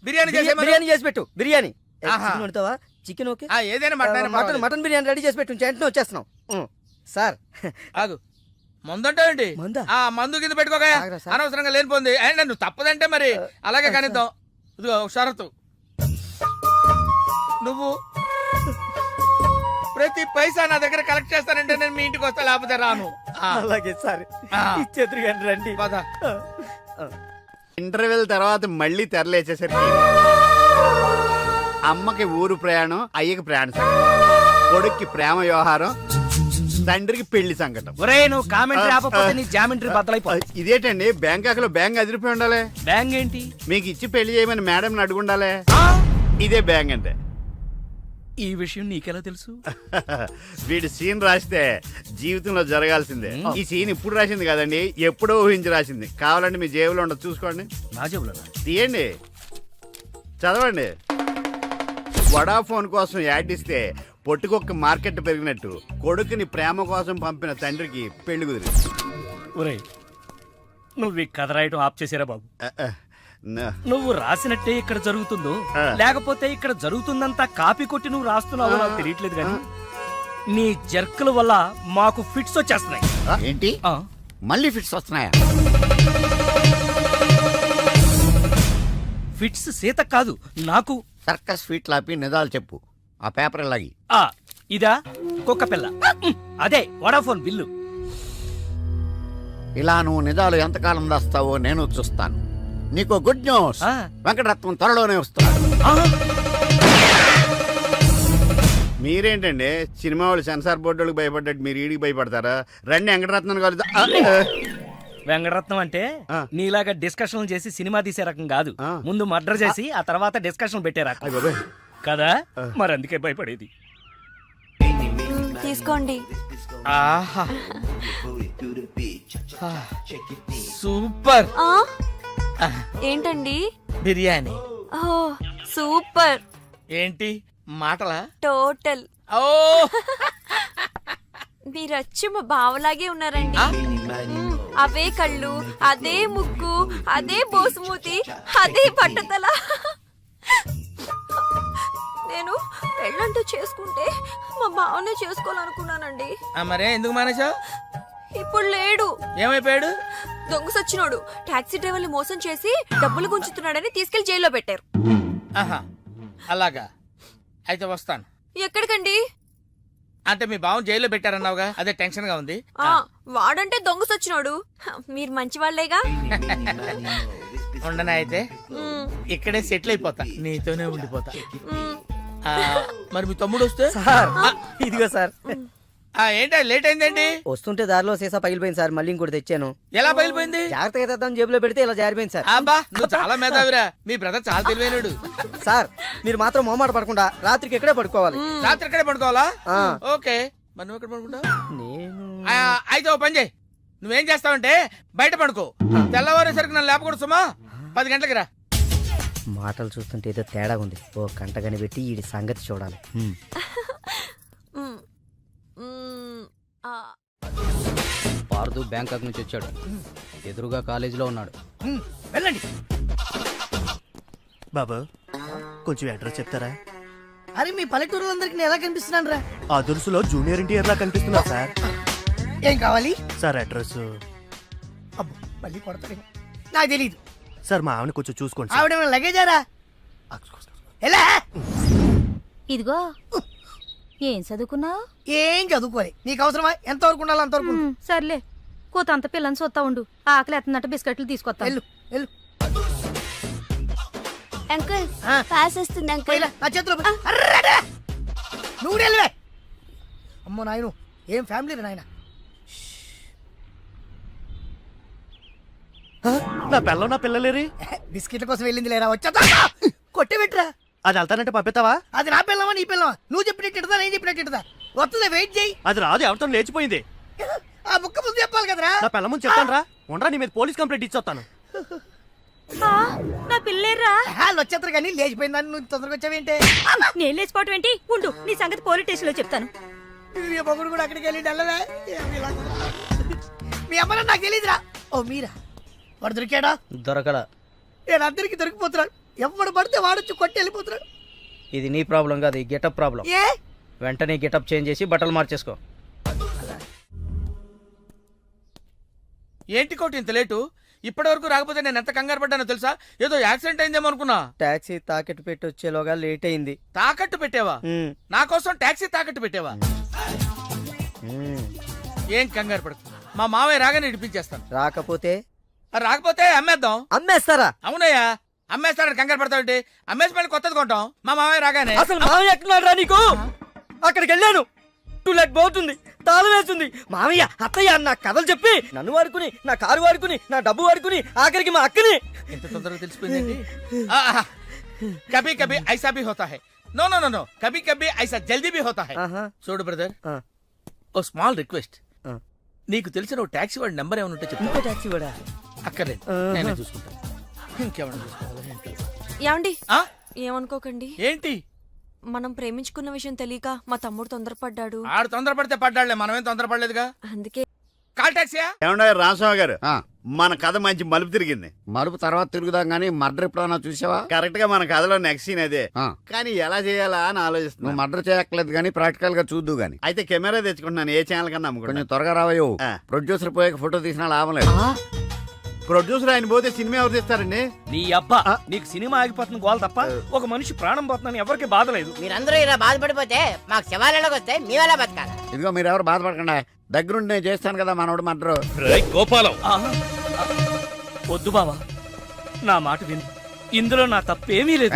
బిర్యానీ బిర్యానీ చేసి పెట్టు. బిర్యానీ ఆహా. చికెన్ వండుతావా? Chicken okay. ఏదైనా మటన్ మటన్ బిర్యానీ రెడీ చేసి పెట్టు. వెంటనే వచ్చేస్తున్నాం. సార్ ఆగు మందంటావేంటి? మందా? ఆ మందు కింద పెట్టుకోగా తాగరా సార్? అనవసరంగా లేనిపోంది. అండ్ నువ్వు తప్పదంటే మరి అలాగే కానిద్దాం. ఇదిగో ఒక షరతు, నువ్వు ప్రతి పైసా నా దగ్గర కలెక్ట్ చేస్తానంటే నేను మీ ఇంటికి వస్తా, లేకపోతే రాను. అలాగే సార్. ఆ. ఇచ్చేద్దరు కానీ రండి. పద. ఇంటర్వెల్ తర్వాత మళ్ళీ తెరలేచేసరికి అమ్మకి ఊరు ప్రయాణం, అయ్యకి ప్రయాణ సంగతి, కొడుక్కి ప్రేమ వ్యవహారం, తండ్రికి పెళ్లి సంకటం. ఒరే నువ్వు కామెంటరీ ఆపకపోతే నీ జామెంట్రీ బద్దలైపో. ఇదేటండి బ్యాంకాక్ లో బ్యాంక్ అదిరిపోయి ఉండాలి. బ్యాంగ్ ఏంటి? మీకు ఇచ్చి పెళ్లి చేయమని మేడం అడుగుండాలి. ఇదే బ్యాంక్ అంటే. ఈ విషయం నీకెలా తెలుసు? వీడు సీన్ రాస్తే జీవితంలో జరగాల్సిందే. ఈ సీన్ ఇప్పుడు రాసింది కదండి, ఎప్పుడో ఊహించి రాసింది. కావాలంటే మీ జేబులో ఉండదు, చూసుకోండి. నా జేబులో తీయండి, చదవండి. వడాఫోన్ కోసం యాడ్ ఇస్తే పొట్టుకొక్క మార్కెట్ పెరిగినట్టు కొడుకుని ప్రేమ కోసం పంపిన తండ్రికి పెళ్లి కుదిరింది. ఒరేయ్ నువ్వు ఈ కథ రాయటం ఆప్ చేసారా బాబు? నా- నువ్వు రాసినట్టే ఇక్కడ జరుగుతుందో ఆ. లేకపోతే ఇక్కడ జరుగుతుందంతా కాపీ కొట్టి నువ్వు రాస్తున్నావో నాకు తెలియట్లేదు కానీ నీ జర్కుల వల్ల మాకు ఫిట్స్ వచ్చేస్తున్నాయి. ఏంటి ఆ. మళ్ళీ ఫిట్స్ వస్తున్నాయా? ఫిట్స్ సీత కాదు నాకు. సర్కస్ ఫీట్ లాపి నిజాలు చెప్పు. ఆ పేపర్ ఇలాగి. ఆ ఇదా కుక్క పిల్ల, అదే వడాఫోన్ బిల్లు. ఇలా నువ్వు నిజాలు ఎంతకాలం దాస్తావో నేను చూస్తాను. నీకు గుడ్ న్యూస్, ఆ. వెంకటరత్నం త్వరలోనే వస్తున్నాడు. ఆ, మీరేంటండి సినిమా వాళ్ళు సెన్సార్ బోర్డులకు భయపడ్డట్టు మీరు ఈడికి భయపడతారా? రండి వెంకటరత్నం కలుద్దాం. వెంకటరత్నం అంటే ఆ. నీలాగా డిస్కషన్ చేసి సినిమా తీసే రకం కాదు. ఆ. ముందు మర్డర్ చేసి ఆ తర్వాత డిస్కషన్ పెట్టే రకం అయ్ బాబోయ్. కదా. మరి అందుకే భయపడేది. తీసుకోండి. ఆహా సూపర్ ఏంటండి? బిర్యానీ. ఓ సూపర్. ఏంటి మాటలా? టోటల్. ఓ మీరచ్చి మా బావలాగే ఉన్నారండి. అవే కళ్ళు, అదే ముక్కు, అదే బోసుమూతి, అదే బట్టతల. నేను పెళ్ళంటూ చేసుకుంటే మా బావనే చేసుకోవాలనుకున్నానండి. మరే ఎందుకు మానేశావు? ఇప్పుడు లేడు. ఏమైపోయాడు? దొంగ సచ్చినోడు టాక్సీ డ్రైవర్ని మోసం చేసి డబ్బులు గుంచుతున్నాడని తీసుకెళ్లి జైల్లో పెట్టారు. ఆహా అలాగా, అయితే వస్తాను. ఎక్కడికండి? అంటే మీ బావం జైల్లో పెట్టారన్నావుగా, అదే టెన్షన్ గా ఉంది. వాడంటే దొంగ సచ్చినోడు. మీరు మంచి వాళ్ళేగా. ఉండనా అయితే ఇక్కడే సెటిల్ అయిపోతా, నీతోనే ఉండిపోతా. ఆ, మరి మీ తమ్ముడు వస్తే? ఇదిగో సార్. ఏంటి లేట్ అయిందేంటి? వస్తుంటే దారిలో సీసా పగిలిపోయింది సార్, మళ్ళీ ఇంకోటి తెచ్చాను. ఎలా పగిలిపోయింది? జాగ్రత్తగా తెద్దాం జేబులో పెడితే ఇలా జారిపోయింది సార్. అబ్బా నువ్వు చాలా మేధావిరా, మీ బ్రదర్ చాలా తెలివైనడు. సార్ మీరు మాత్రం మొహమాట పడకుండా రాత్రికి ఇక్కడే పడుకోవాలి. రాత్రి ఇక్కడే పడుకోవాలా? ఆ. ఓకే, మరి నువ్వు ఎక్కడ పడుకుంటావు? నేను అయితే ఓ పని చేయి, నువ్వేం చేస్తావంటే బయట పడుకో. తెల్లవారేసరికి నన్ను లేపకూడదు సుమా. 10 గంటలకి రా. మాటలు చూస్తుంటే ఏదో తేడా ఉంది. ఓ కంట కనిపెట్టి ఈ సంగతి చూడాలి. పార్దు బ్యాంకాక్ నుంచి వచ్చాడు. ఎదురుగా కాలేజీలో ఉన్నాడు. వెళ్ళండి. బాబు కొంచెం అడ్రస్ చెప్తారా? అరే మీ పల్లెటూరులందరికీ నేను ఎలా కనిపిస్తున్నాను రా? ఆ దురుసులో జూనియర్ ఎన్టీఆర్ లా కనిపిస్తున్నా సార్. ఏం కావాలి సార్ అడ్రస్ మళ్ళీ కొడతాడు. నాకు తెలీదు సార్, మా ఆవిడ కొంచెం చూసుకోండి సార్. ఆవిడ లగేజారా? ఎలా? ఇదిగో ఏం చదువుకున్నావు? ఏం చదువుకోవాలి. నీకు అవసరమా? ఎంతవరకు ఉండాలి అంతవరకు ఉండు. సర్లే కూతంత పిల్లని చూస్తా ఉండు. ఆకలి ఎత్తున్నట్టు బిస్కెట్లు తీసుకొస్తా. వెళ్ళు వెళ్ళు. అంకుల్ ఆ. పాస్ వస్తుంది అంకుల్. పోయిలా, నా చేతిలో పోయి. అర్రడా! నువ్వు వెళ్ళవే. అమ్మో నాయను, ఏం ఫ్యామిలీ నాయన. నా పిల్ల నా పిల్లలేరి బిస్కెట్ల కోసం వెళ్ళింది లేరా? వచ్చా కొట్టి పెట్టరా. అది వెళ్తానంటే పంపిస్తావా? అది నా పిల్లవా నీ పిల్లవా? నువ్వు చెప్పినట్టు ఇడదా, నేను చెప్పినట్టు ఇడదా? వస్తుందా? వెయిట్ చేయి. అది రాదు, ఎవరితో లేచిపోయింది. ఆ ముక్క ముందు చెప్పాలి కదరా. నా పిల్ల ముందు చెప్తాను రా. ఉండరా, నీ మీద పోలీస్ కంప్లైంట్ ఇచ్చొస్తాను. నా పిల్లేరా? వాళ్ళు వచ్చేస్తారు కానీ లేచిపోయిందని నువ్వు తొందరగా వచ్చావేంటే? నేను లేచిపోవటం ఏంటి? ఉండు నీ సంగతి పోలీస్ స్టేషన్ లో చెప్తాను. మీ మొగుడు కూడా అక్కడికి వెళ్ళి డల్లవే. మీ అమ్మ నాకు తెలియదురా. ఓ మీరా? వాడు దొరికాడా? దొరకల. నేను అందరికి దొరికిపోతున్నాడు. ఎవడు పడితే వాడొచ్చి కొట్టి వెళ్ళిపోతున్నాడు. ఇది నీ ప్రాబ్లం కాదు, ఈ గెటప్ ప్రాబ్లం. ఏ వెంటనే గెటప్ చేంజ్ చేసి బట్టలు మార్చేసుకో. ఏంటి కోటి ఇంత లేటు? ఇప్పటి వరకు రాకపోతే నేను ఎంత కంగారు పడ్డానో తెలుసా? ఏదో యాక్సిడెంట్ అయిందేమో అనుకున్నా. టాక్సీ తాకెట్టు పెట్టి వచ్చేలోగా లేట్ అయింది. తాకట్టు పెట్టావా? నా కోసం టాక్సీ తాకట్టు పెట్టావా? ఏం కంగారు పడకు, మా మావయ్య రాగానే ఇడిపించేస్తాను. రాకపోతే రాకపోతే అమ్మేద్దాం. అమ్మేస్తారా? అవునయ్యా, అమ్మేస్తాడని కంగారు పడతావుంటే అమ్మేసి మళ్ళీ కొత్తది కొంటాం. మా మావయ్య రాగానే. అసలు మామయ్య ఎక్కడున్నాడు రా నీకు? అక్కడికి వెళ్ళాను. 2 lakh పోతుంది. తాళం వేస్తుంది. మామయ్య అత్తయ్య నా కథలు చెప్పి నన్ను వాడుకుని, నా కారు వాడుకుని, నా డబ్బు వాడుకుని, ఆఖరికి మా అక్కని. ఎంత తొందరగా తెలిసిపోయింది. కభీ కభీ ఐసా భీ హోతా హై. నో నో నో నో, కభీ కభీ ఐసా జల్దీ భీ హోతా హై. చూడు బ్రదర్, ఓ స్మాల్ రిక్వెస్ట్. నీకు తెలిసిన ఓ టాక్సీ వాడి నెంబర్ ఏమైనా ఉంటే చెప్తా. టాక్సీ వాడా? అక్కర్లేదు, నేనే చూసుకుంటాను. ఇంకేమైనా చూసుకోవాలి. ఏమండి ఆ? ఏమనుకోకండి, ఏంటి మనం ప్రేమించుకున్న విషయం తెలియక మా తమ్ముడు తొందరపడ్డాడు. ఆడు తొందరపడితే పడ్డాడులే, మనమేం తొందరపడలేదుగా. అందుకే కాల్ టాక్సీయా? ఏమన్నా రామస్వామి గారు, ఆ, మన కథ మంచి మలుపు తిరిగింది. మరుపు తర్వాత తిరుగుదాం గానీ మర్డర్ ఎప్పుడన్నా చూసావా? కరెక్ట్ గా మన కథలో నెక్స్ట్ సీన్ అదే. ఆ, కానీ ఎలా చేయాలా అని నువ్వు ఆలోచిస్తున్నాను. మర్డర్ చేయక్కర్లేదు కానీ ప్రాక్టికల్ గా చూద్దు గాని. అయితే కెమెరా తెచ్చుకుంటున్నాను, ఏ ఛానల్ కన్నా కొంచెం అమ్ముకుంటాను. త్వరగా రావయ్యో. ఆ. ప్రొడ్యూసర్ పోయాక ఫోటో తీసినా లాభం లేదు. ప్రొడ్యూసర్ ఆయన పోతే సినిమా ఎవరు తీస్తారండి? నీ అబ్బా, నీకు సినిమా ఆగిపోతుంది గోల తప్ప ఒక మనిషి ప్రాణం పోతుందని ఎవరికి బాధ లేదు. మీరందరూ ఇలా బాధపడిపోతే మాకు శవాలలోకి వస్తే మేమెలా బతకాలి? ఇదిగో మీరు ఎవరు బాధపడకుండా, దగ్గరుండి నేను చేస్తాను కదా మనోడు మర్డర్. గోపాలం, వద్దు బావా, నా మాట విను. ఇందులో నా తప్పేమీ లేదు.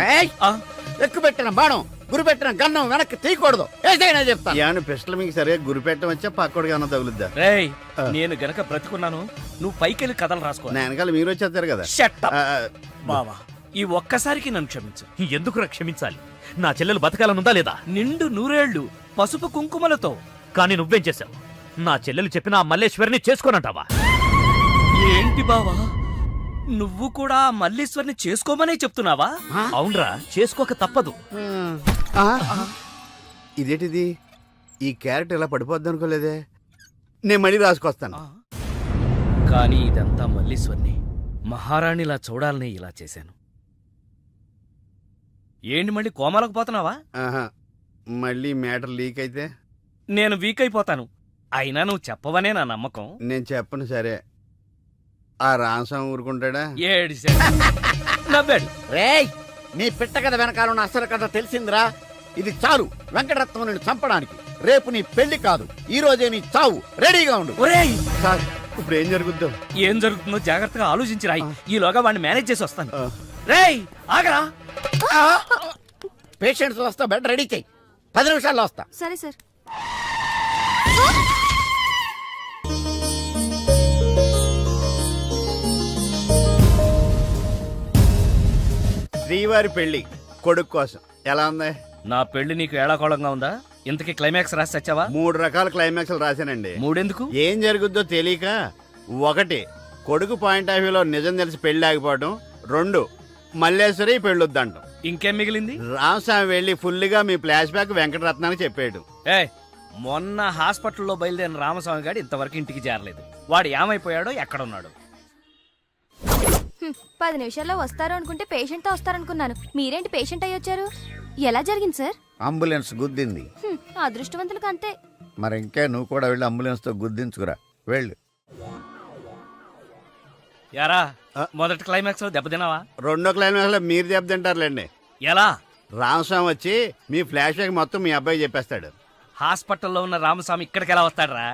ఎక్కువ పెట్టిన బాణం, గురి పెట్టిన గన్నం వెనక్కి తీయకూడదు. ఏదైనా చెప్తా. ఏమన్నా పిస్టల్ మీకు సరిగా గురి పెట్టడం వచ్చా, పక్కోడికి ఏమన్నా తగులుద్దా? రేయ్, నేను గనక బ్రతుకున్నాను, నువ్వు పైకెళ్ళి కథలు రాసుకో. నా వెనకాల మీరు వచ్చేస్తారు కదా. Shut up. ఆ, బావా, ఈ ఒక్కసారికి నన్ను క్షమించు. ఎందుకు క్షమించాలి? నా చెల్లెలు బతకాలనుందా లేదా? నిండు నూరేళ్లు పసుపు కుంకుమలతో. కానీ నువ్వేం చేశావు? నా చెల్లెలు చెప్పిన ఆ మల్లేశ్వరిని చేసుకోనంటావా? ఏంటి బావా, నువ్వు కూడా ఆ మల్లీశ్వరిని చేసుకోమనే చెప్తున్నావా? అవునరా, చేసుకోక తప్పదు. ఆ? ఇదేంటిది? ఈ క్యారెట్ ఇలా పడిపోద్ది అనుకోలేదే. నేను మళ్ళీ రాసుకొస్తాను. కానీ ఇదంతా మల్లీశ్వరిని మహారాణిలా చూడాలని ఇలా చేశాను. ఏంటి మళ్ళీ కోమాలకు పోతున్నావా? ఆహా, మళ్ళీ మ్యాటర్ లీక్ అయితే నేను వీక్ అయిపోతాను. అయినా నువ్వు చెప్పవనే నా నమ్మకం. నేను చెప్పను. సరే, ఆ రామస్వామి ఊరుకుంటాడా? ఏడిశాడు, నవ్వాడు. రేయ్, నీ పిట్ట కథ వెనకాల ఉన్న అసలు కథ తెలిసిందిరా. ఇది చాలు వెంకటరత్నం నిన్ను చంపడానికి. రేపు నీ పెళ్లి కాదు, ఈ రోజే నీ చావు. రెడీగా ఉండు. ఒరేయ్, సార్, ఇప్పుడు ఏం జరుగుద్దో? ఏం జరుగుతుందో జాగ్రత్తగా ఆలోచించి రాయి. ఈలోగా వాడిని మేనేజ్ చేసి వస్తాను. ఆ. రేయ్, ఆగరా. పేషెంట్స్ వస్తా, బెడ్ రెడీ చెయ్యి. 10 నిమిషాల్లో వస్తా. సరే సార్. శ్రీవారి పెళ్లి కొడుకు కోసం ఎలా ఉంది? నా పెళ్లి నీకు ఏడాకోళంగా ఉందా? ఇంతకీ క్లైమాక్స్ రాసి వచ్చావా? 3 రకాల క్లైమాక్స్లు రాశానండి. మూడెందుకు? ఏం జరుగుద్దో తెలియక. 1, కొడుకు పాయింట్ ఆఫ్ వ్యూలో నిజం తెలిసి పెళ్లి ఆగిపోవడం. 2, మల్లేశ్వరి పెళ్ళొద్దంటాం. ఇంకేం మిగిలింది? రామస్వామి వెళ్ళి ఫుల్గా మీ ఫ్లాష్ బ్యాక్ వెంకటరత్నానికి చెప్పాడు. మొన్న హాస్పిటల్లో బయలుదేరిన రామస్వామి గారు ఇంతవరకు ఇంటికి చేరలేదు. వాడు ఏమైపోయాడో, ఎక్కడున్నాడు? 10 నిమిషాల్లో వస్తారు అనుకుంటే పేషెంట్ తో వస్తారనుకున్నాను. మీరేంటి పేషెంట్ అయ్యి వచ్చారు? ఎలా జరిగింది సార్? అంబులెన్స్ గుద్దింది. అదృష్టవంతులకు అంతే. మరి ఇంకా నువ్వు కూడా వెళ్ళి అంబులెన్స్ తో గుద్దించుకురా. వెళ్ళు. యారా, మొదటి క్లైమాక్స్ లో దెబ్బతిన్నావా? 2వ క్లైమాక్స్ లో మీరు దెబ్బతింటారులేండి. ఎలా? రామస్వామి వచ్చి మీ ఫ్లాష్ బ్యాక్ మొత్తం మీ అబ్బాయి చెప్పేస్తాడు. హాస్పిటల్లో ఉన్న రామస్వామి ఇక్కడికి ఎలా వస్తాడరా?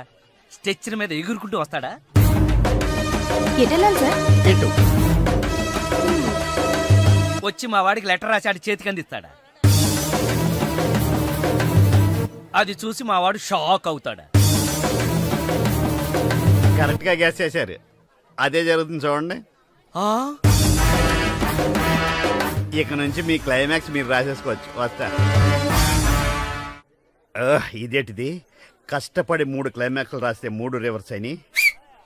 స్ట్రెచ్చర్ మీద ఎగురుకుంటూ వస్తాడా? ఎటెళ్ళాలి సార్? ఇటు. వచ్చి మా వాడికి లెటర్ రాశాడు, చేతికి అందిస్తాడా? అది చూసి మా వాడు షాక్ అవుతాడా? కరెక్ట్ గా గెస్ చేశారు. అదే జరుగుతుంది చూడండి. ఇక నుంచి మీ క్లైమాక్స్ మీరు రాసేసుకోవచ్చు. వస్తా. ఇదేంటిది? కష్టపడి 3 క్లైమాక్స్లు రాస్తే 3 రివర్స్ అని